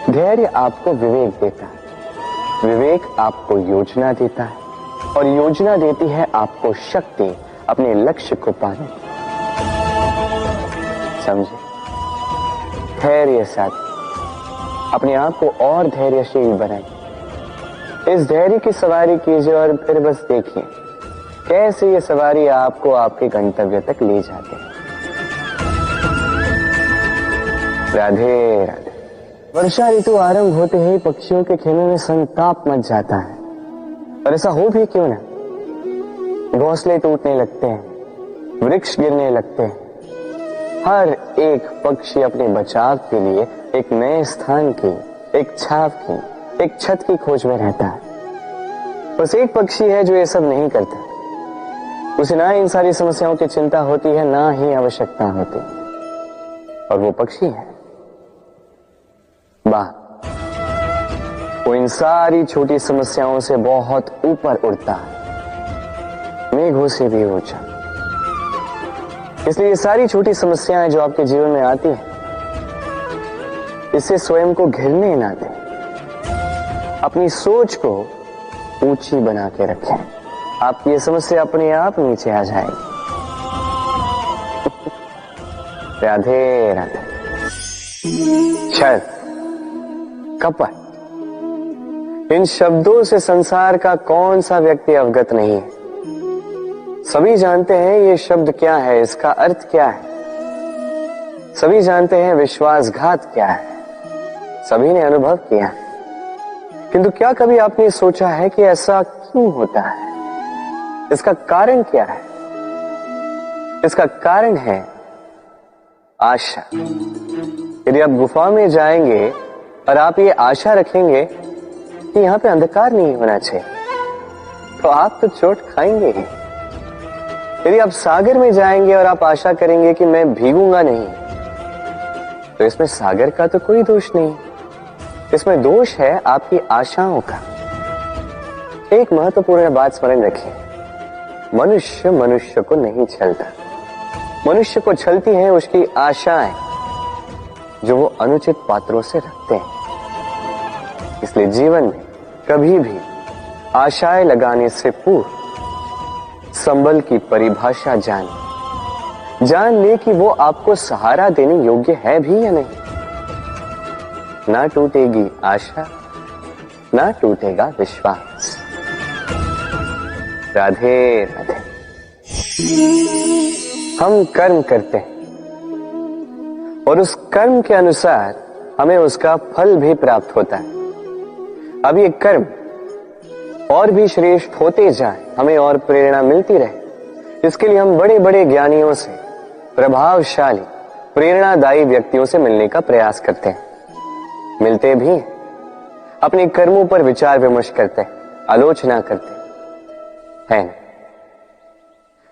धैर्य आपको विवेक देता है, विवेक आपको योजना देता है, और योजना देती है आपको शक्ति अपने लक्ष्य को पाने की। समझे? धैर्य साथ अपने आप को और धैर्यशील बनाइए। इस धैर्य की सवारी कीजिए और फिर बस देखिए कैसे ये सवारी आपको आपके गंतव्य तक ले जाती है। राधे राधे। वर्षा ऋतु आरंभ होते ही पक्षियों के खेलने में संताप मच जाता है, और ऐसा हो भी क्यों ना। घोंसले टूटने लगते हैं, वृक्ष गिरने लगते हैं। हर एक पक्षी अपने बचाव के लिए एक नए स्थान की, एक छाप की, एक छत की खोज में रहता है। बस एक पक्षी है जो ये सब नहीं करता। उसे ना इन सारी समस्याओं की चिंता होती है, ना ही आवश्यकता होती, और वो पक्षी है बाघ। वो इन सारी छोटी समस्याओं से बहुत ऊपर उड़ता है, मेघों से भी ऊंचा। इसलिए ये सारी छोटी समस्याएं जो आपके जीवन में आती हैं, इससे स्वयं को घिरने ना दें। अपनी सोच को ऊंची बना के रखें। आपकी ये समस्या अपने आप नीचे आ जाएगी। राधे राधे। छल, कपट, इन शब्दों से संसार का कौन सा व्यक्ति अवगत नहीं है? सभी जानते हैं ये शब्द क्या है, इसका अर्थ क्या है। सभी जानते हैं विश्वासघात क्या है, सभी ने अनुभव किया है। किंतु क्या कभी आपने सोचा है कि ऐसा क्यों होता है? इसका कारण क्या है? इसका कारण है आशा। यदि आप गुफा में जाएंगे और आप ये आशा रखेंगे कि यहां पे अंधकार नहीं होना चाहिए, तो आप तो चोट खाएंगे ही। यदि आप सागर में जाएंगे और आप आशा करेंगे कि मैं भीगूंगा नहीं, तो इसमें सागर का तो कोई दोष नहीं, इसमें दोष है आपकी आशाओं का। एक महत्वपूर्ण बात स्मरण रखिए, मनुष्य मनुष्य को नहीं छलता। मनुष्य को छलती हैं उसकी आशाएं जो वो अनुचित पात्रों से रखते हैं। इसलिए जीवन में कभी भी आशाएं लगाने से पूर्व संबल की परिभाषा जान ले कि वो आपको सहारा देने योग्य है भी या नहीं। ना टूटेगी आशा, ना टूटेगा विश्वास। राधे राधे। हम कर्म करते हैं और उस कर्म के अनुसार हमें उसका फल भी प्राप्त होता है। अब ये कर्म और भी श्रेष्ठ होते जाएं, हमें और प्रेरणा मिलती रहे। इसके लिए हम बड़े बड़े ज्ञानियों से, प्रभावशाली, प्रेरणादायी व्यक्तियों से मिलने का प्रयास करते हैं, मिलते भी, अपने कर्मों पर विचार विमर्श करते हैं, आलोचना करते हैं,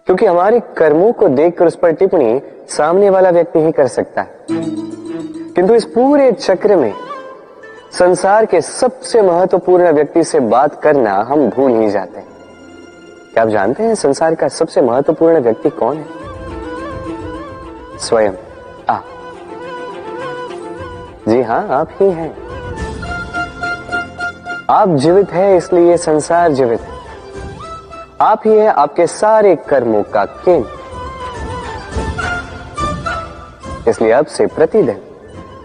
क्योंकि हमारे कर्मों को देखकर उस पर टिप्पणी सामने वाला व्यक्ति ही कर सकता है। किंतु इस पूरे चक्र में संसार के सबसे महत्वपूर्ण व्यक्ति से बात करना हम भूल ही जाते हैं। क्या आप जानते हैं संसार का सबसे महत्वपूर्ण व्यक्ति कौन है? स्वयं आप। जी हां, आप ही हैं। आप जीवित हैं, इसलिए संसार जीवित है। आप ही है आपके सारे कर्मों का केंद्र। इसलिए अब से प्रतिदिन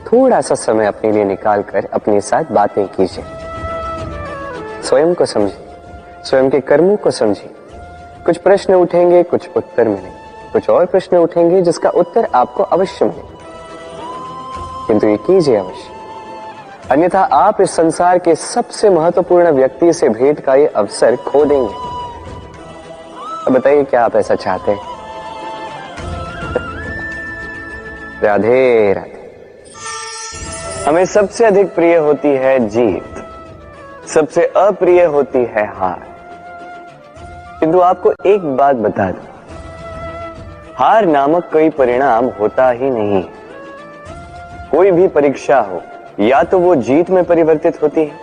थोड़ा सा समय अपने लिए निकालकर अपने साथ बातें कीजिए। स्वयं को समझिए, स्वयं के कर्मों को समझिए। कुछ प्रश्न उठेंगे, कुछ उत्तर मिलेंगे, कुछ और प्रश्न उठेंगे जिसका उत्तर आपको अवश्य मिलेगा, किंतु ये कीजिए अवश्य, अन्यथा आप इस संसार के सबसे महत्वपूर्ण व्यक्ति से भेंट का ये अवसर खो देंगे। अब बताइए, क्या आप ऐसा चाहते हैं? राधे राधे। हमें सबसे अधिक प्रिय होती है जीत, सबसे अप्रिय होती है हार। किंतु आपको एक बात बता दूं, हार नामक कोई परिणाम होता ही नहीं। कोई भी परीक्षा हो, या तो वो जीत में परिवर्तित होती है,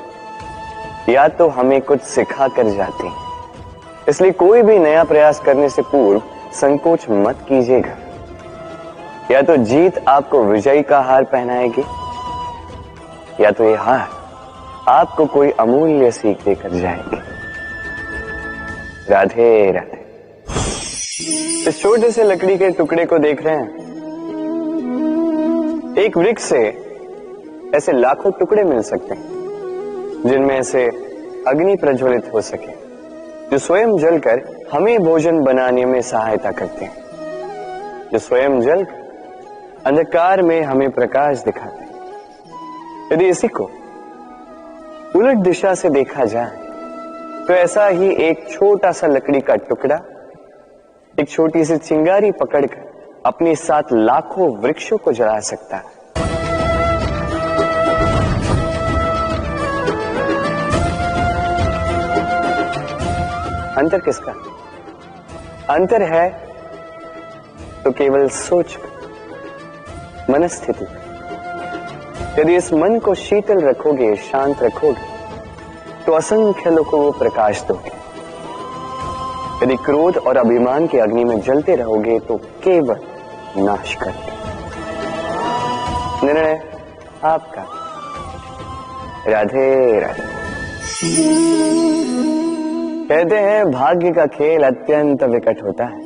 या तो हमें कुछ सिखा कर जाती है। इसलिए कोई भी नया प्रयास करने से पूर्व संकोच मत कीजिएगा। या तो जीत आपको विजयी का हार पहनाएगी, या तो ये हार आपको कोई अमूल्य सीख देकर जाएगी। राधे राधे। इस छोटे से लकड़ी के टुकड़े को देख रहे हैं? एक वृक्ष से ऐसे लाखों टुकड़े मिल सकते हैं जिनमें से अग्नि प्रज्वलित हो सके, जो स्वयं जलकर हमें भोजन बनाने में सहायता करते हैं, जो स्वयं जलकर अंधकार में हमें प्रकाश दिखाते हैं। यदि इसी को उलट दिशा से देखा जाए तो ऐसा ही एक छोटा सा लकड़ी का टुकड़ा एक छोटी सी चिंगारी पकड़कर अपने साथ लाखों वृक्षों को जला सकता है। अंतर किसका? अंतर है तो केवल सोच, मनस्थिति। यदि इस मन को शीतल रखोगे, शांत रखोगे, तो असंख्य लोगों को प्रकाश दोगे। यदि क्रोध और अभिमान की अग्नि में जलते रहोगे तो केवल नाश करोगे। निर्णय आपका। राधे राधे। कहते हैं भाग्य का खेल अत्यंत विकट होता है।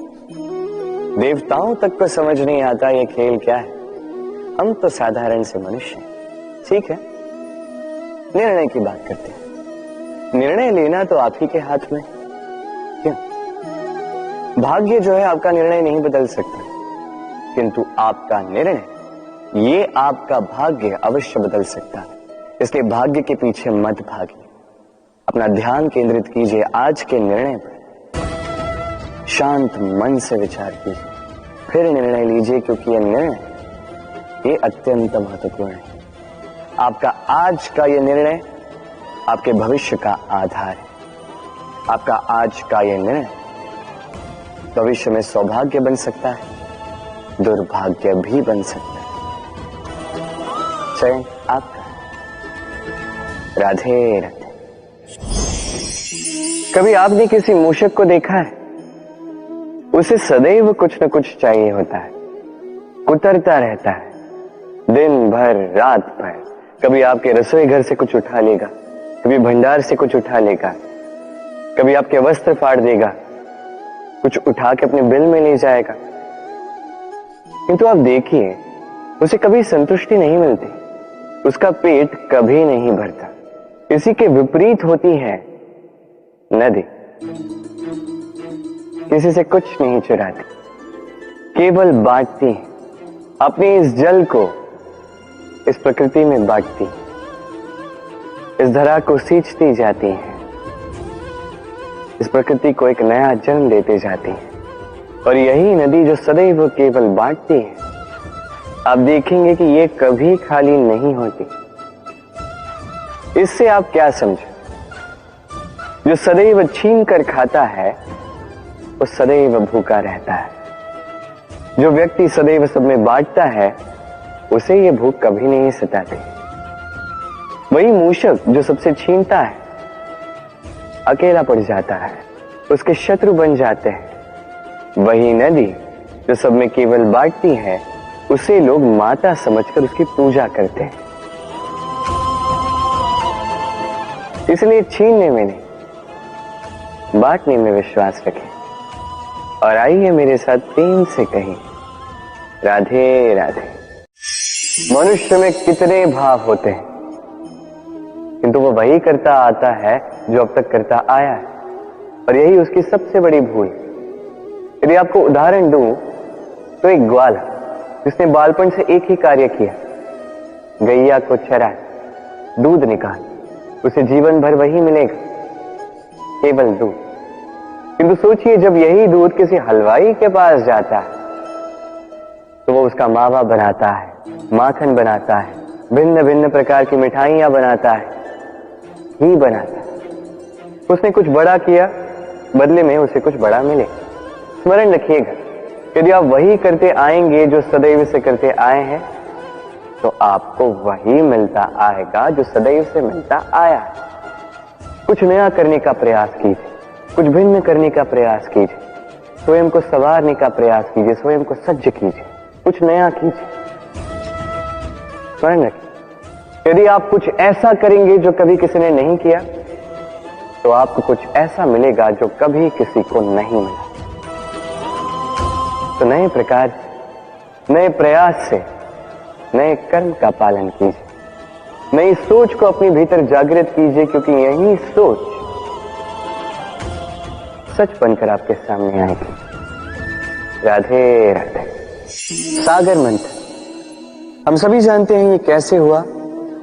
देवताओं तक को समझ नहीं आता ये खेल क्या है। हम तो साधारण से मनुष्य हैं। ठीक है, निर्णय की बात करते हैं। निर्णय लेना तो आप ही के हाथ में। क्यों? भाग्य जो है आपका निर्णय नहीं बदल सकता, किंतु आपका निर्णय ये आपका भाग्य अवश्य बदल सकता है। इसलिए भाग्य के पीछे मत भागिए, अपना ध्यान केंद्रित कीजिए आज के निर्णय पर। शांत मन से विचार कीजिए, फिर निर्णय लीजिए, क्योंकि यह निर्णय ये अत्यंत महत्वपूर्ण है। आपका आज का यह निर्णय आपके भविष्य का आधार है। आपका आज का यह निर्णय भविष्य में सौभाग्य बन सकता है, दुर्भाग्य भी बन सकता है। चयन आपका। राधे राधे। कभी आपने किसी मूषक को देखा है? उसे सदैव कुछ न कुछ चाहिए होता है, कुतरता रहता है दिन भर रात भर। कभी आपके रसोई घर से कुछ उठा लेगा, कभी भंडार से कुछ उठा लेगा, कभी आपके वस्त्र फाड़ देगा, कुछ उठा के अपने बिल में ले जाएगा। किंतु आप देखिए, उसे कभी संतुष्टि नहीं मिलती, उसका पेट कभी नहीं भरता। इसी के विपरीत होती है नदी। किसी से कुछ नहीं चुराती, केवल बांटती है। अपने इस जल को इस प्रकृति में बांटती, इस धरा को सींचती जाती है, इस प्रकृति को एक नया जन्म देते जाती है। और यही नदी जो सदैव केवल बांटती है, आप देखेंगे कि ये कभी खाली नहीं होती। इससे आप क्या समझे? जो सदैव छीन कर खाता है वो सदैव भूखा रहता है। जो व्यक्ति सदैव सब में बांटता है उसे ये भूख कभी नहीं सताती। वही मूषक जो सबसे छीनता है अकेला पड़ जाता है, उसके शत्रु बन जाते हैं। वही नदी जो सब में केवल बांटती है उसे लोग माता समझकर उसकी पूजा करते हैं। इसलिए छीनने में नहीं, बांटने में विश्वास रखें। और आइए मेरे साथ प्रेम से कहें, राधे राधे। मनुष्य में कितने भाव होते हैं, किंतु वो वही करता आता है जो अब तक करता आया है, और यही उसकी सबसे बड़ी भूल। यदि आपको उदाहरण दूं तो एक ग्वाला जिसने बालपन से एक ही कार्य किया, गैया को चराए, दूध निकाल, उसे जीवन भर वही मिलेगा, केवल दूध। किंतु सोचिए जब यही दूध किसी हलवाई के पास जाता है तो वो उसका मावा बनाता है, माखन बनाता है, भिन्न भिन्न प्रकार की मिठाइयां बनाता है, घी बनाता है। उसने कुछ बड़ा किया, बदले में उसे कुछ बड़ा मिले। स्मरण रखिएगा, यदि आप वही करते आएंगे जो सदैव से करते आए हैं तो आपको वही मिलता आएगा जो सदैव से मिलता आया है। कुछ नया करने का प्रयास कीजिए, कुछ भिन्न करने का प्रयास कीजिए, स्वयं को संवारने का प्रयास कीजिए, स्वयं को सज्ज कीजिए, कुछ नया कीजिए। स्मरण रखिए, यदि आप कुछ ऐसा करेंगे जो कभी किसी ने नहीं किया तो आपको कुछ ऐसा मिलेगा जो कभी किसी को नहीं मिला। तो नए प्रकार, नए प्रयास से नए कर्म का पालन कीजिए, नई सोच को अपने भीतर जागृत कीजिए, क्योंकि यही सोच सच बनकर आपके सामने आएगी। राधे राधे। सागर मंथन हम सभी जानते हैं ये कैसे हुआ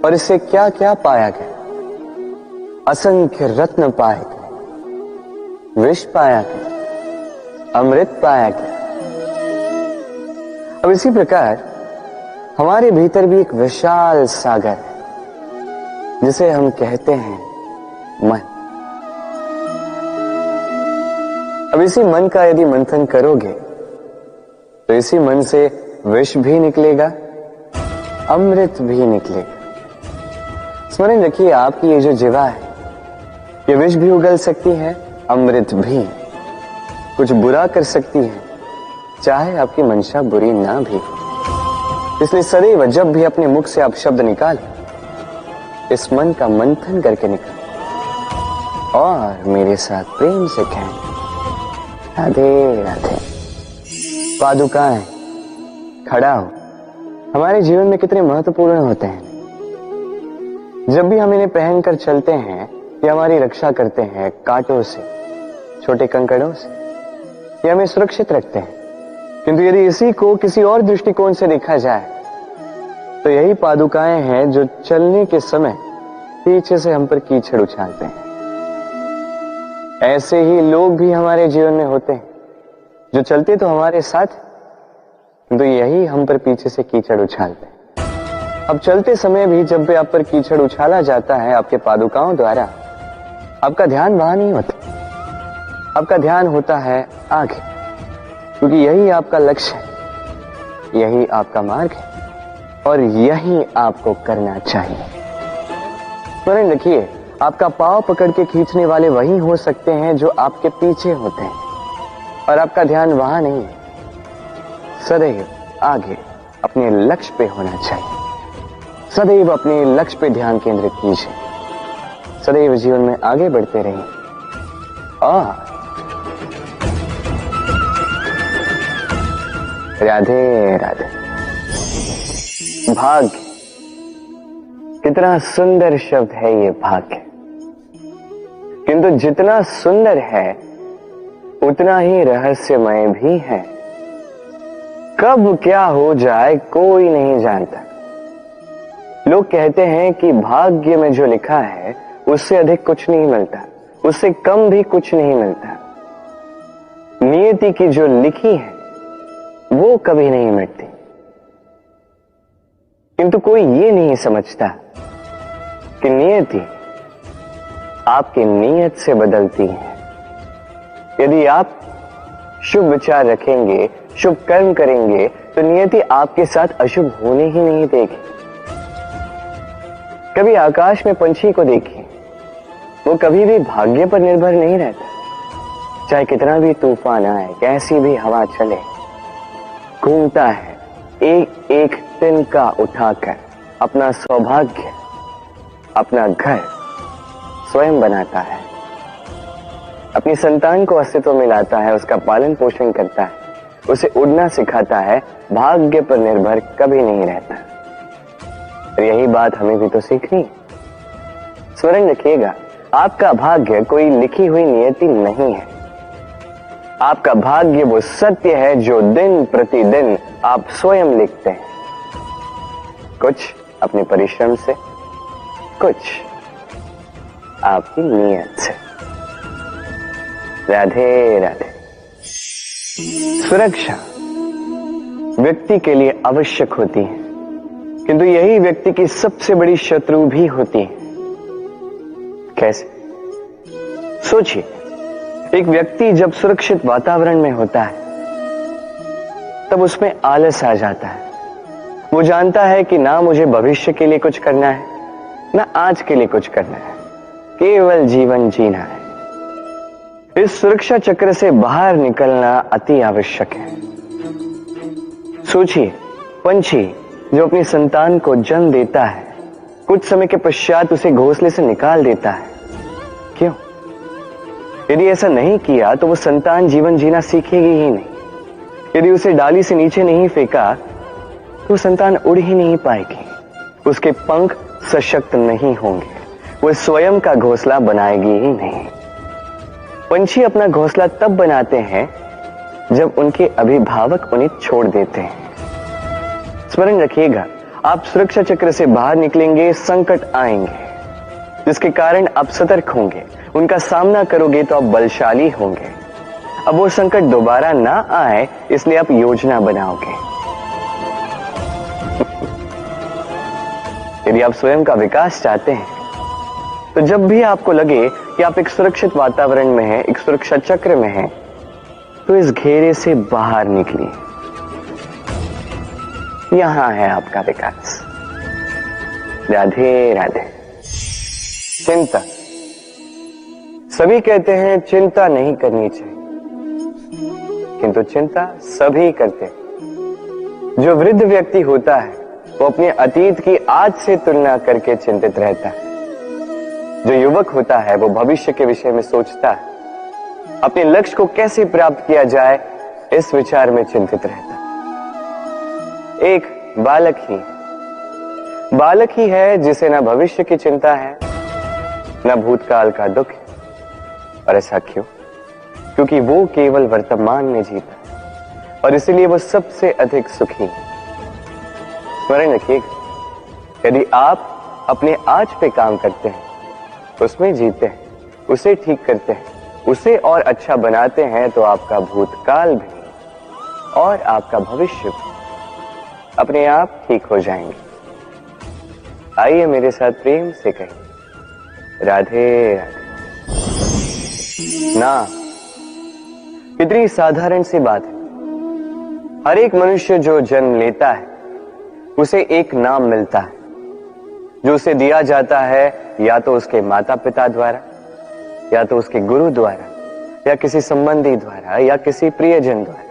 और इससे क्या क्या पाया गया। असंख्य रत्न पाए गए, विष पाया गया, अमृत पाया गया। अब इसी प्रकार हमारे भीतर भी एक विशाल सागर है जिसे हम कहते हैं मन। अब इसी मन का यदि मंथन करोगे तो इसी मन से विष भी निकलेगा, अमृत भी निकलेगा। स्मरण रखिए, आपकी ये जो जीवा है ये विष भी उगल सकती है, अमृत भी। कुछ बुरा कर सकती है, चाहे आपकी मंशा बुरी ना भी। इसलिए सदैव जब भी अपने मुख से आप शब्द निकालें, इस मन का मंथन करके निकालें और मेरे साथ प्रेम से कहें, राधे राधे। पादुकाएं, खड़ा हो, हमारे जीवन में कितने महत्वपूर्ण होते हैं। जब भी हम इन्हें पहनकर चलते हैं ये हमारी रक्षा करते हैं कांटों से, छोटे कंकड़ों से, ये हमें सुरक्षित रखते हैं। किंतु यदि इसी को किसी और दृष्टिकोण से देखा जाए तो यही पादुकाएं हैं जो चलने के समय पीछे से हम पर कीचड़ उछालते हैं। ऐसे ही लोग भी हमारे जीवन में होते हैं जो चलते तो हमारे साथ, तो यही हम पर पीछे से कीचड़ उछालते हैं। अब चलते समय भी जब भी आप पर कीचड़ उछाला जाता है आपके पादुकाओं द्वारा, आपका ध्यान वहां नहीं होता, आपका ध्यान होता है आगे, क्योंकि यही आपका लक्ष्य है, यही आपका मार्ग है और यही आपको करना चाहिए। स्मरण रखिए, आपका पांव पकड़ के खींचने वाले वही हो सकते हैं जो आपके पीछे होते हैं और आपका ध्यान वहां नहीं है, सदैव आगे अपने लक्ष्य पे होना चाहिए। सदैव अपने लक्ष्य पे ध्यान केंद्रित कीजिए, सदैव जीवन में आगे बढ़ते रहिए और राधे राधे। भाग्य, कितना सुंदर शब्द है ये भाग्य, किंतु जितना सुंदर है उतना ही रहस्यमय भी है। कब क्या हो जाए कोई नहीं जानता। लोग कहते हैं कि भाग्य में जो लिखा है उससे अधिक कुछ नहीं मिलता, उससे कम भी कुछ नहीं मिलता। नियति की जो लिखी है वो कभी नहीं मिटती। किंतु कोई ये नहीं समझता कि नियति आपकी नीयत से बदलती है। यदि आप शुभ विचार रखेंगे, शुभ कर्म करेंगे, तो नियति आपके साथ अशुभ होने ही नहीं देगी। कभी आकाश में पंछी को देखिए, वो कभी भी भाग्य पर निर्भर नहीं रहता। चाहे कितना भी तूफान आए, कैसी भी हवा चले, घूमता है एक एक तिनका उठाकर अपना सौभाग्य, अपना घर स्वयं बनाता है, अपनी संतान को अस्तित्व में लाता है, उसका पालन पोषण करता है, उसे उड़ना सिखाता है, भाग्य पर निर्भर कभी नहीं रहता। और यही बात हमें भी तो सीखनी। स्मरण रखिएगा, आपका भाग्य कोई लिखी हुई नियति नहीं है। आपका भाग्य वो सत्य है जो दिन प्रतिदिन आप स्वयं लिखते हैं, कुछ अपने परिश्रम से, कुछ आपकी नियत से। राधे राधे। सुरक्षा व्यक्ति के लिए आवश्यक होती है, किंतु यही व्यक्ति की सबसे बड़ी शत्रु भी होती है। कैसे? सोचिए, एक व्यक्ति जब सुरक्षित वातावरण में होता है तब उसमें आलस आ जाता है। वो जानता है कि ना मुझे भविष्य के लिए कुछ करना है, ना आज के लिए कुछ करना है, केवल जीवन जीना है। इस सुरक्षा चक्र से बाहर निकलना अति आवश्यक है। सोचिए, पंछी जो अपनी संतान को जन्म देता है, कुछ समय के पश्चात उसे घोंसले से निकाल देता है। क्यों? यदि ऐसा नहीं किया तो वो संतान जीवन जीना सीखेगी ही नहीं। यदि उसे डाली से नीचे नहीं फेंका तो संतान उड़ ही नहीं पाएगी, उसके पंख सशक्त नहीं होंगे, वो स्वयं का घोंसला बनाएगी ही नहीं। पंछी अपना घोंसला तब बनाते हैं जब उनके अभिभावक उन्हें छोड़ देते हैं। स्मरण रखिएगा, आप सुरक्षा चक्र से बाहर निकलेंगे, संकट आएंगे जिसके कारण आप सतर्क होंगे, उनका सामना करोगे तो आप बलशाली होंगे। अब वो संकट दोबारा ना आए इसलिए आप योजना बनाओगे। यदि आप स्वयं का विकास चाहते हैं तो जब भी आपको लगे कि आप एक सुरक्षित वातावरण में हैं, एक सुरक्षा चक्र में हैं, तो इस घेरे से बाहर निकलिए। यहां है आपका विकास। राधे राधे। चिंता। सभी कहते हैं चिंता नहीं करनी चाहिए, किंतु चिंता सभी करते हैं। जो वृद्ध व्यक्ति होता है वो अपने अतीत की आज से तुलना करके चिंतित रहता है। जो युवक होता है वो भविष्य के विषय में सोचता है, अपने लक्ष्य को कैसे प्राप्त किया जाए इस विचार में चिंतित रहता है। एक बालक ही है जिसे ना भविष्य की चिंता है, ना भूतकाल का दुख है। और ऐसा क्यों? क्योंकि वो केवल वर्तमान में जीता है और इसलिए वो सबसे अधिक सुखी। स्मरण रखिएगा, यदि आप अपने आज पे काम करते हैं, उसमें जीते हैं, उसे ठीक करते हैं, उसे और अच्छा बनाते हैं, तो आपका भूतकाल भी और आपका भविष्य भी अपने आप ठीक हो जाएंगे। आइए मेरे साथ प्रेम से कहें, राधे राधे। ना, कितनी साधारण सी बात है। हर एक मनुष्य जो जन्म लेता है उसे एक नाम मिलता है, जो उसे दिया जाता है या तो उसके माता पिता द्वारा, या तो उसके गुरु द्वारा, या किसी संबंधी द्वारा, या किसी प्रियजन द्वारा।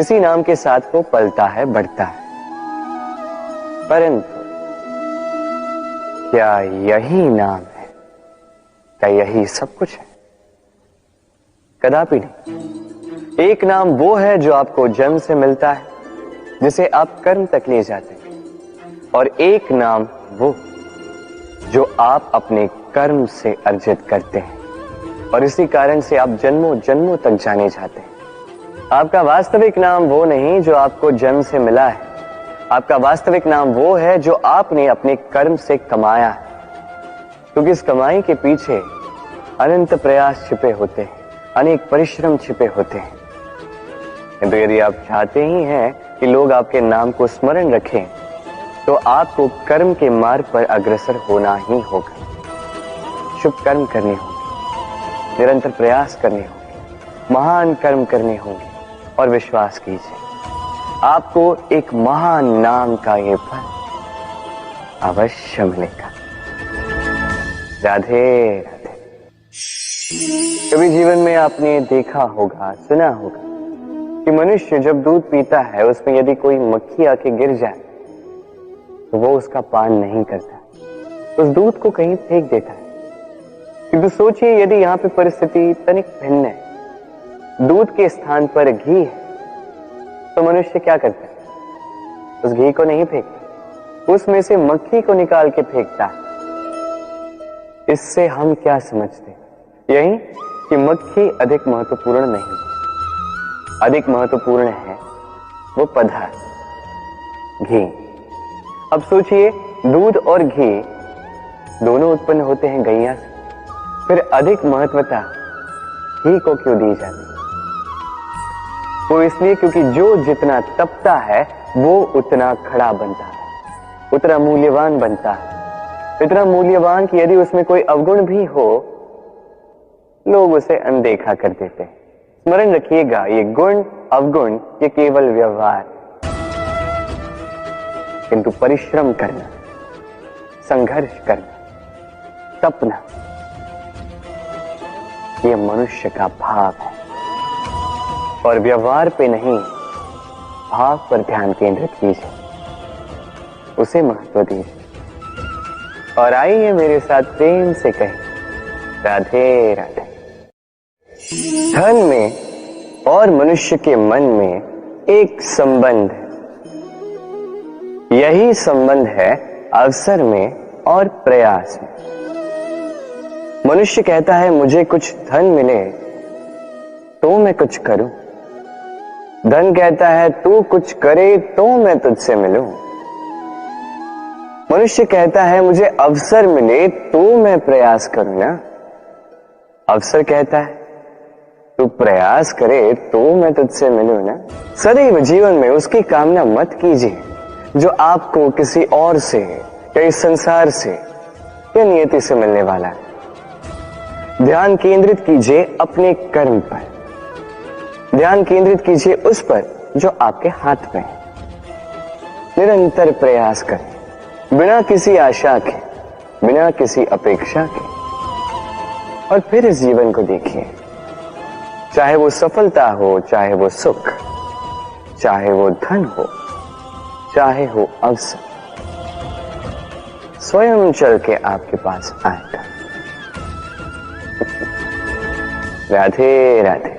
इसी नाम के साथ वो पलता है, बढ़ता है। परंतु क्या यही नाम है? क्या यही सब कुछ है? कदापि नहीं। एक नाम वो है जो आपको जन्म से मिलता है, जिसे आप कर्म तक ले जाते हैं, और एक नाम वो जो आप अपने कर्म से अर्जित करते हैं, और इसी कारण से आप जन्मों जन्मों तक जाने जाते हैं। आपका वास्तविक नाम वो नहीं जो आपको जन्म से मिला है, आपका वास्तविक नाम वो है जो आपने अपने कर्म से कमाया है। क्योंकि इस कमाई के पीछे अनंत प्रयास छिपे होते हैं, अनेक परिश्रम छिपे होते हैं। किंतु यदि आप चाहते ही हैं कि लोग आपके नाम को स्मरण रखें, तो आपको कर्म के मार्ग पर अग्रसर होना ही होगा। शुभ कर्म करने होंगे, निरंतर प्रयास करने होंगे, महान कर्म करने होंगे, और विश्वास कीजिए आपको एक महान नाम का ये फल अवश्य मिलेगा। राधे राधे। कभी जीवन में आपने देखा होगा, सुना होगा कि मनुष्य जब दूध पीता है, उसमें यदि कोई मक्खी आके गिर जाए तो वो उसका पान नहीं करता, उस दूध को कहीं फेंक देता है। किंतु सोचिए, यदि यहाँ पे परिस्थिति तनिक भिन्न है, दूध के स्थान पर घी है, तो मनुष्य क्या करता है? उस घी को नहीं फेंकता, उसमें से मक्खी को निकाल के फेंकता है। इससे हम क्या समझते? यही कि मक्खी अधिक महत्वपूर्ण नहीं, अधिक महत्वपूर्ण है वो पदार्थ घी। अब सोचिए, दूध और घी दोनों उत्पन्न होते हैं गैया से, फिर अधिक महत्वता घी को क्यों दी जाती? वो इसलिए क्योंकि जो जितना तपता है वो उतना खड़ा बनता है, उतना मूल्यवान बनता है, इतना मूल्यवान कि यदि उसमें कोई अवगुण भी हो, लोग उसे अनदेखा कर देते हैं। स्मरण रखिएगा, ये गुण अवगुण ये केवल व्यवहार, किंतु परिश्रम करना, संघर्ष करना, तपना, ये मनुष्य का भाव है। और व्यवहार पे नहीं, भाव पर ध्यान केंद्रित कीजिए, उसे महत्व दीजिए। और आइए मेरे साथ प्रेम से कहें, राधे राधे। धन में और मनुष्य के मन में एक संबंध है, यही संबंध है अवसर में और प्रयास में। मनुष्य कहता है मुझे कुछ धन मिले तो मैं कुछ करूं, धन कहता है तू कुछ करे तो मैं तुझसे मिलूं। मनुष्य कहता है मुझे अवसर मिले तो मैं प्रयास करूं ना, अवसर कहता है तू प्रयास करे तो मैं तुझसे मिलूं ना। सदैव जीवन में उसकी कामना मत कीजिए जो आपको किसी और से या इस संसार से या नियति से मिलने वाला है। ध्यान केंद्रित कीजिए अपने कर्म पर, ध्यान केंद्रित कीजिए उस पर जो आपके हाथ में है। निरंतर प्रयास करें, बिना किसी आशा के, बिना किसी अपेक्षा के, और फिर इस जीवन को देखिए। चाहे वो सफलता हो, चाहे वो सुख, चाहे वो धन हो, चाहे हो अवसर, स्वयं चल के आपके पास आएगा। राधे राधे।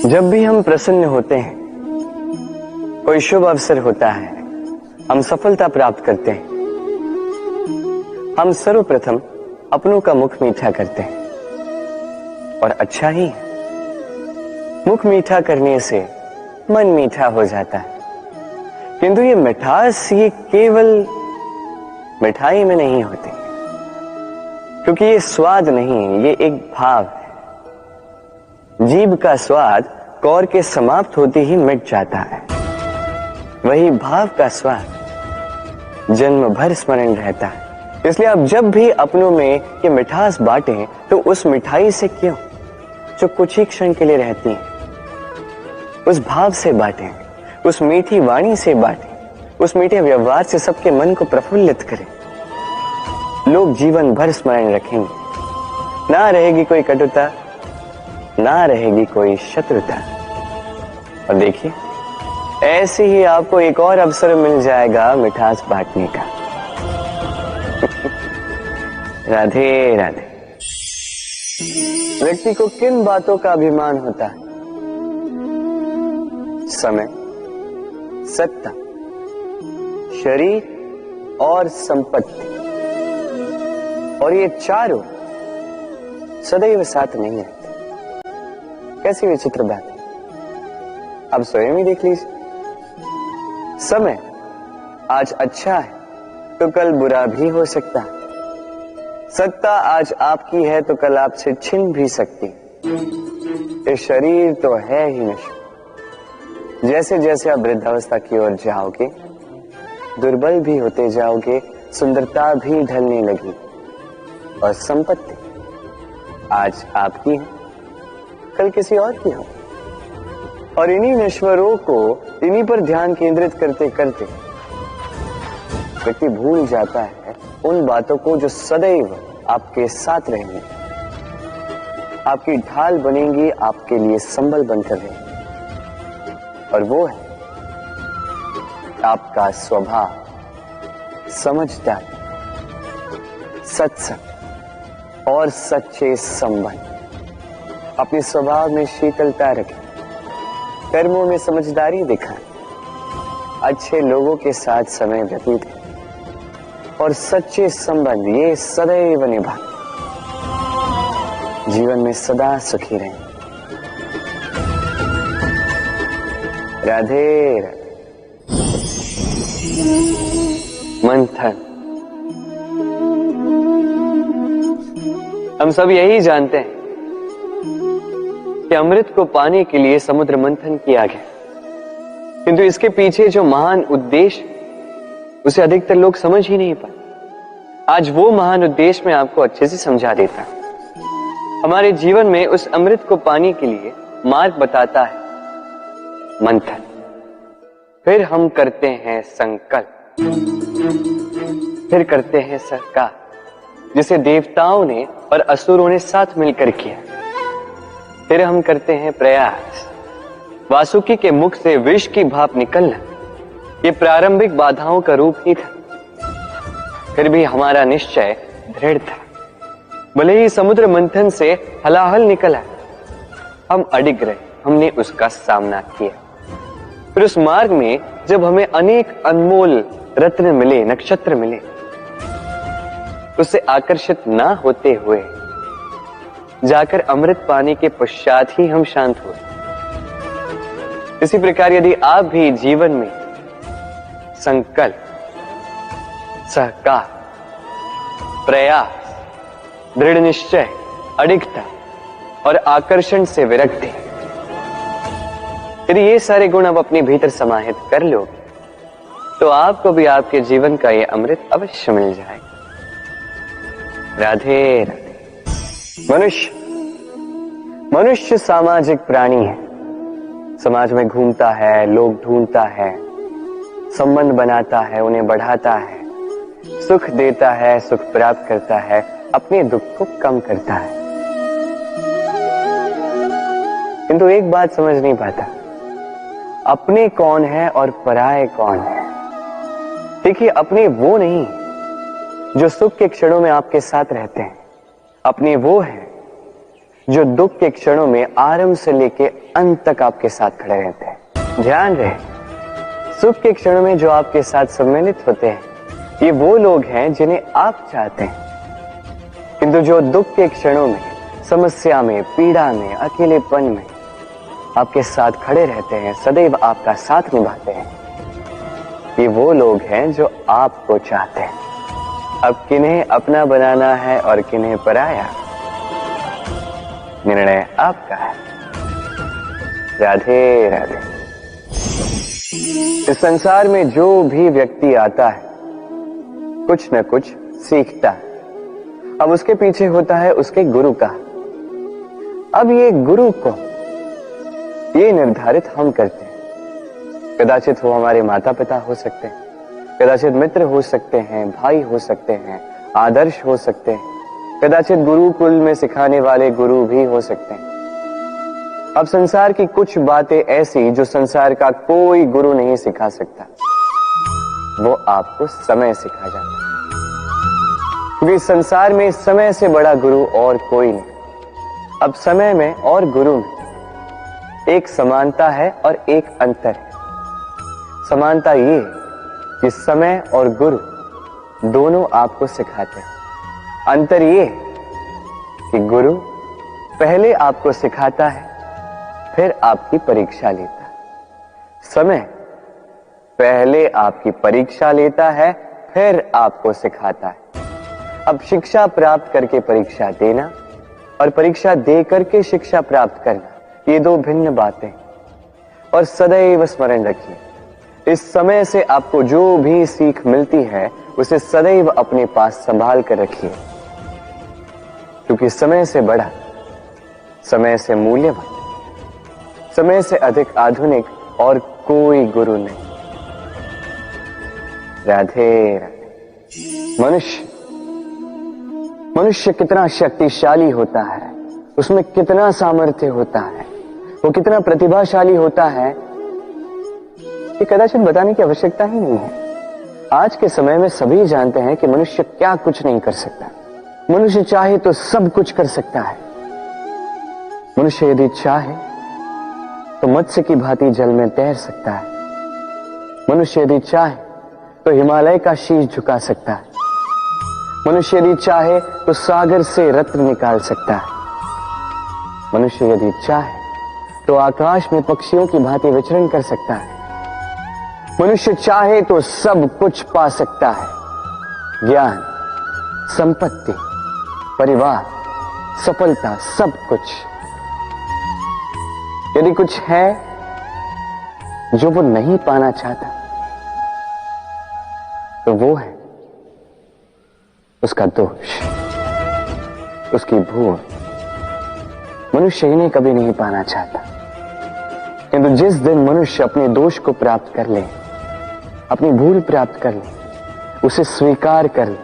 जब भी हम प्रसन्न होते हैं, कोई शुभ अवसर होता है, हम सफलता प्राप्त करते हैं, हम सर्वप्रथम अपनों का मुख मीठा करते हैं। और अच्छा ही है, मुख मीठा करने से मन मीठा हो जाता है। किंतु ये मिठास ये केवल मिठाई में नहीं होती, क्योंकि ये स्वाद नहीं, ये एक भाव है। जीभ का स्वाद कौर के समाप्त होते ही मिट जाता है, वही भाव का स्वाद जन्म भर स्मरण रहता है। इसलिए आप जब भी अपनों में ये मिठास बांटें तो उस मिठाई से क्यों, जो कुछ ही क्षण के लिए रहती है, उस भाव से बांटें, उस मीठी वाणी से बांटें, उस मीठे व्यवहार से सबके मन को प्रफुल्लित करें। लोग जीवन भर स्मरण रखेंगे, ना रहेगी कोई कटुता, ना रहेगी कोई शत्रुता। और देखिए, ऐसे ही आपको एक और अवसर मिल जाएगा मिठास बांटने का। राधे राधे। व्यक्ति को किन बातों का अभिमान होता है? समय, सत्ता, शरीर और संपत्ति। और ये चारों सदैव साथ नहीं रहते। कैसी विचित्र बात है, अब स्वयं ही देख लीजिए। समय आज अच्छा है तो कल बुरा भी हो सकता है। सत्ता आज आपकी है तो कल आपसे छिन भी सकती। ये शरीर तो है ही नश्वर। जैसे जैसे आप वृद्धावस्था की ओर जाओगे, दुर्बल भी होते जाओगे, सुंदरता भी ढलने लगी, और संपत्ति आज आपकी है, कल किसी और की हो। और इन्हीं नश्वरों को, इन्हीं पर ध्यान केंद्रित करते करते व्यक्ति भूल जाता है उन बातों को जो सदैव आपके साथ रहेंगी, आपकी ढाल बनेंगी, आपके लिए संबल बनकर रहेंगी। और वो है आपका स्वभाव, समझदारी, सत्संग और सच्चे संबंध। अपने स्वभाव में शीतलता रखें, कर्मों में समझदारी दिखाएं, अच्छे लोगों के साथ समय व्यतीत करें और सच्चे संबंध ये सदैव निभाएं। जीवन में सदा सुखी रहें। राधे राधे। मंथन। हम सब यही जानते हैं कि अमृत को पाने के लिए समुद्र मंथन किया गया, किंतु इसके पीछे जो महान उद्देश्य उसे अधिकतर लोग समझ ही नहीं पाए। आज वो महान उद्देश्य मैं आपको अच्छे से समझा देता हूं। हमारे जीवन में उस अमृत को पाने के लिए मार्ग बताता है मंथन। फिर हम करते हैं संकल्प, फिर करते हैं सरकार, जिसे देवताओं ने और असुरों ने साथ मिलकर किया। फिर हम करते हैं प्रयास। वासुकी के मुख से विष की भाप निकलना ये प्रारंभिक बाधाओं का रूप ही था। फिर भी हमारा निश्चय दृढ़ था। भले ही समुद्र मंथन से हलाहल निकला, हम अडिग रहे, हमने उसका सामना किया। फिर उस मार्ग में जब हमें अनेक अनमोल रत्न मिले, नक्षत्र मिले, उससे आकर्षित ना होते हुए जाकर अमृत पाने के पश्चात ही हम शांत हुए। इसी प्रकार यदि आप भी जीवन में संकल्प, सहकार, प्रयास, दृढ़ निश्चय, अडिगता और आकर्षण से विरक्ति, यदि ये सारे गुण आप अपने भीतर समाहित कर लोगे तो आपको भी आपके जीवन का ये अमृत अवश्य मिल जाएगा। राधे राधे। मनुष्य सामाजिक प्राणी है। समाज में घूमता है, लोग ढूंढता है, संबंध बनाता है, उन्हें बढ़ाता है, सुख देता है, सुख प्राप्त करता है, अपने दुख को कम करता है। किंतु एक बात समझ नहीं पाता, अपने कौन है और पराये कौन है। देखिए, अपने वो नहीं जो सुख के क्षणों में आपके साथ रहते हैं, अपने वो है जो दुख के क्षणों में आरंभ से लेके अंत तक आपके साथ खड़े रहते हैं। ध्यान रहे, सुख के क्षणों में जो आपके साथ सम्मिलित होते हैं ये वो लोग हैं जिन्हें आप चाहते हैं, किंतु जो दुख के क्षणों में, समस्या में, पीड़ा में, अकेलेपन में आपके साथ खड़े रहते हैं, सदैव आपका साथ निभाते हैं, ये वो लोग हैं जो आपको चाहते हैं। अब किन्हें अपना बनाना है और किन्हें पराया, निर्णय आपका है। राधे राधे। इस संसार में जो भी व्यक्ति आता है कुछ न कुछ सीखता है। अब उसके पीछे होता है उसके गुरु का। अब ये गुरु को ये निर्धारित हम करते हैं। कदाचित वो हमारे माता पिता हो सकते हैं, कदाचित मित्र हो सकते हैं, भाई हो सकते हैं, आदर्श हो सकते हैं, कदाचित गुरुकुल में सिखाने वाले गुरु भी हो सकते हैं। अब संसार की कुछ बातें ऐसी जो संसार का कोई गुरु नहीं सिखा सकता, वो आपको समय सिखा जाता है। क्योंकि संसार में समय से बड़ा गुरु और कोई नहीं। अब समय में और गुरु में एक समानता है और एक अंतर है। समानता ये कि समय और गुरु दोनों आपको सिखाते हैं। अंतर ये कि गुरु पहले आपको सिखाता है, फिर आपकी परीक्षा लेता है। समय पहले आपकी परीक्षा लेता है, फिर आपको सिखाता है। अब शिक्षा प्राप्त करके परीक्षा देना और परीक्षा दे करके शिक्षा प्राप्त करना, ये दो भिन्न बातें। और सदैव स्मरण रखिए, इस समय से आपको जो भी सीख मिलती है उसे सदैव अपने पास संभाल कर रखिए, क्योंकि समय से बड़ा, समय से मूल्यवान, समय से अधिक आधुनिक और कोई गुरु नहीं। राधे राधे। मनुष्य कितना शक्तिशाली होता है, उसमें कितना सामर्थ्य होता है, वो कितना प्रतिभाशाली होता है, ये कदाचित बताने की आवश्यकता ही नहीं है। आज के समय में सभी जानते हैं कि मनुष्य क्या कुछ नहीं कर सकता। मनुष्य चाहे तो सब कुछ कर सकता है। मनुष्य यदि चाहे तो मत्स्य की भांति जल में तैर सकता है। मनुष्य यदि चाहे तो हिमालय का शीश झुका सकता है। मनुष्य यदि चाहे तो सागर से रत्न निकाल सकता है। मनुष्य यदि चाहे तो आकाश में पक्षियों की भांति विचरण कर सकता है। मनुष्य चाहे तो सब कुछ पा सकता है, ज्ञान, संपत्ति, परिवार, सफलता, सब कुछ। यदि कुछ है जो वो नहीं पाना चाहता तो वो है उसका दोष, उसकी भूल। मनुष्य इन्हें कभी नहीं पाना चाहता, किंतु जिस दिन मनुष्य अपने दोष को प्राप्त कर ले, अपनी भूल प्राप्त कर ले, उसे स्वीकार कर ले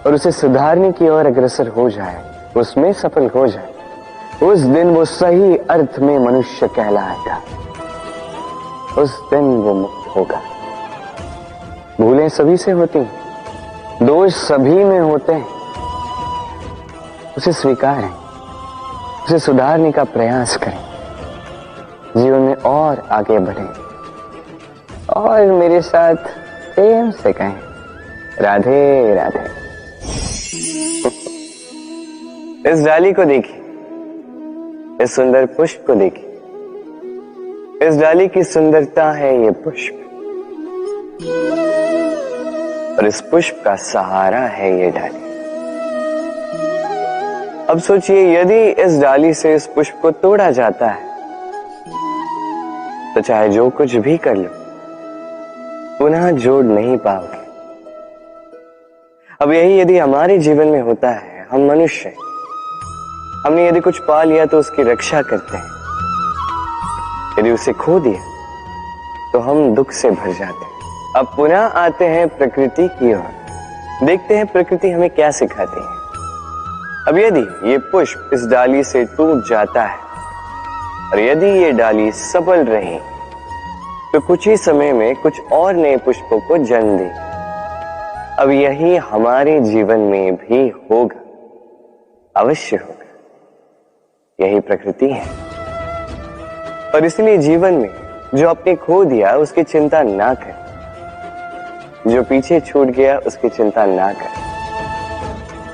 और उसे सुधारने की ओर अग्रसर हो जाए, उसमें सफल हो जाए, उस दिन वो सही अर्थ में मनुष्य कहलाएगा। उस दिन वो मुक्त होगा। भूलें सभी से होती हैं, दोष सभी में होते हैं, उसे स्वीकारें, उसे सुधारने का प्रयास करें, जीवन में और आगे बढ़ें और मेरे साथ प्रेम से कहें, राधे राधे। इस डाली को देखिए, इस सुंदर पुष्प को देखिए। इस डाली की सुंदरता है ये पुष्प, और इस पुष्प का सहारा है ये डाली। अब सोचिए, यदि इस डाली से इस पुष्प को तोड़ा जाता है तो चाहे जो कुछ भी कर लो, पुनः जोड़ नहीं पाओगे। अब यही यदि हमारे जीवन में होता है, हम मनुष्य हैं, हमने यदि कुछ पा लिया तो उसकी रक्षा करते हैं, यदि उसे खो दिया तो हम दुख से भर जाते हैं। अब पुनः आते हैं प्रकृति की ओर, देखते हैं प्रकृति हमें क्या सिखाती है। अब यदि ये पुष्प इस डाली से टूट जाता है और यदि ये डाली सफल रही तो कुछ ही समय में कुछ और नए पुष्पों को जन्म दे। अब यही हमारे जीवन में भी होगा, अवश्य होगा। यही प्रकृति है। और इसलिए जीवन में जो आपने खो दिया उसकी चिंता ना करें, जो पीछे छूट गया उसकी चिंता ना करें।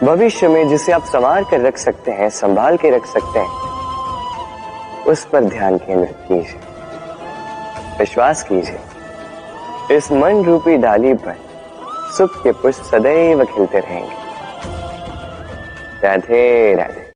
भविष्य में जिसे आप संवार कर रख सकते हैं, संभाल के रख सकते हैं, उस पर ध्यान केंद्रित कीजिए, विश्वास कीजिए। इस मन रूपी डाली पर सुख के पुष्प सदैव खिलते रहेंगे। राधे राधे।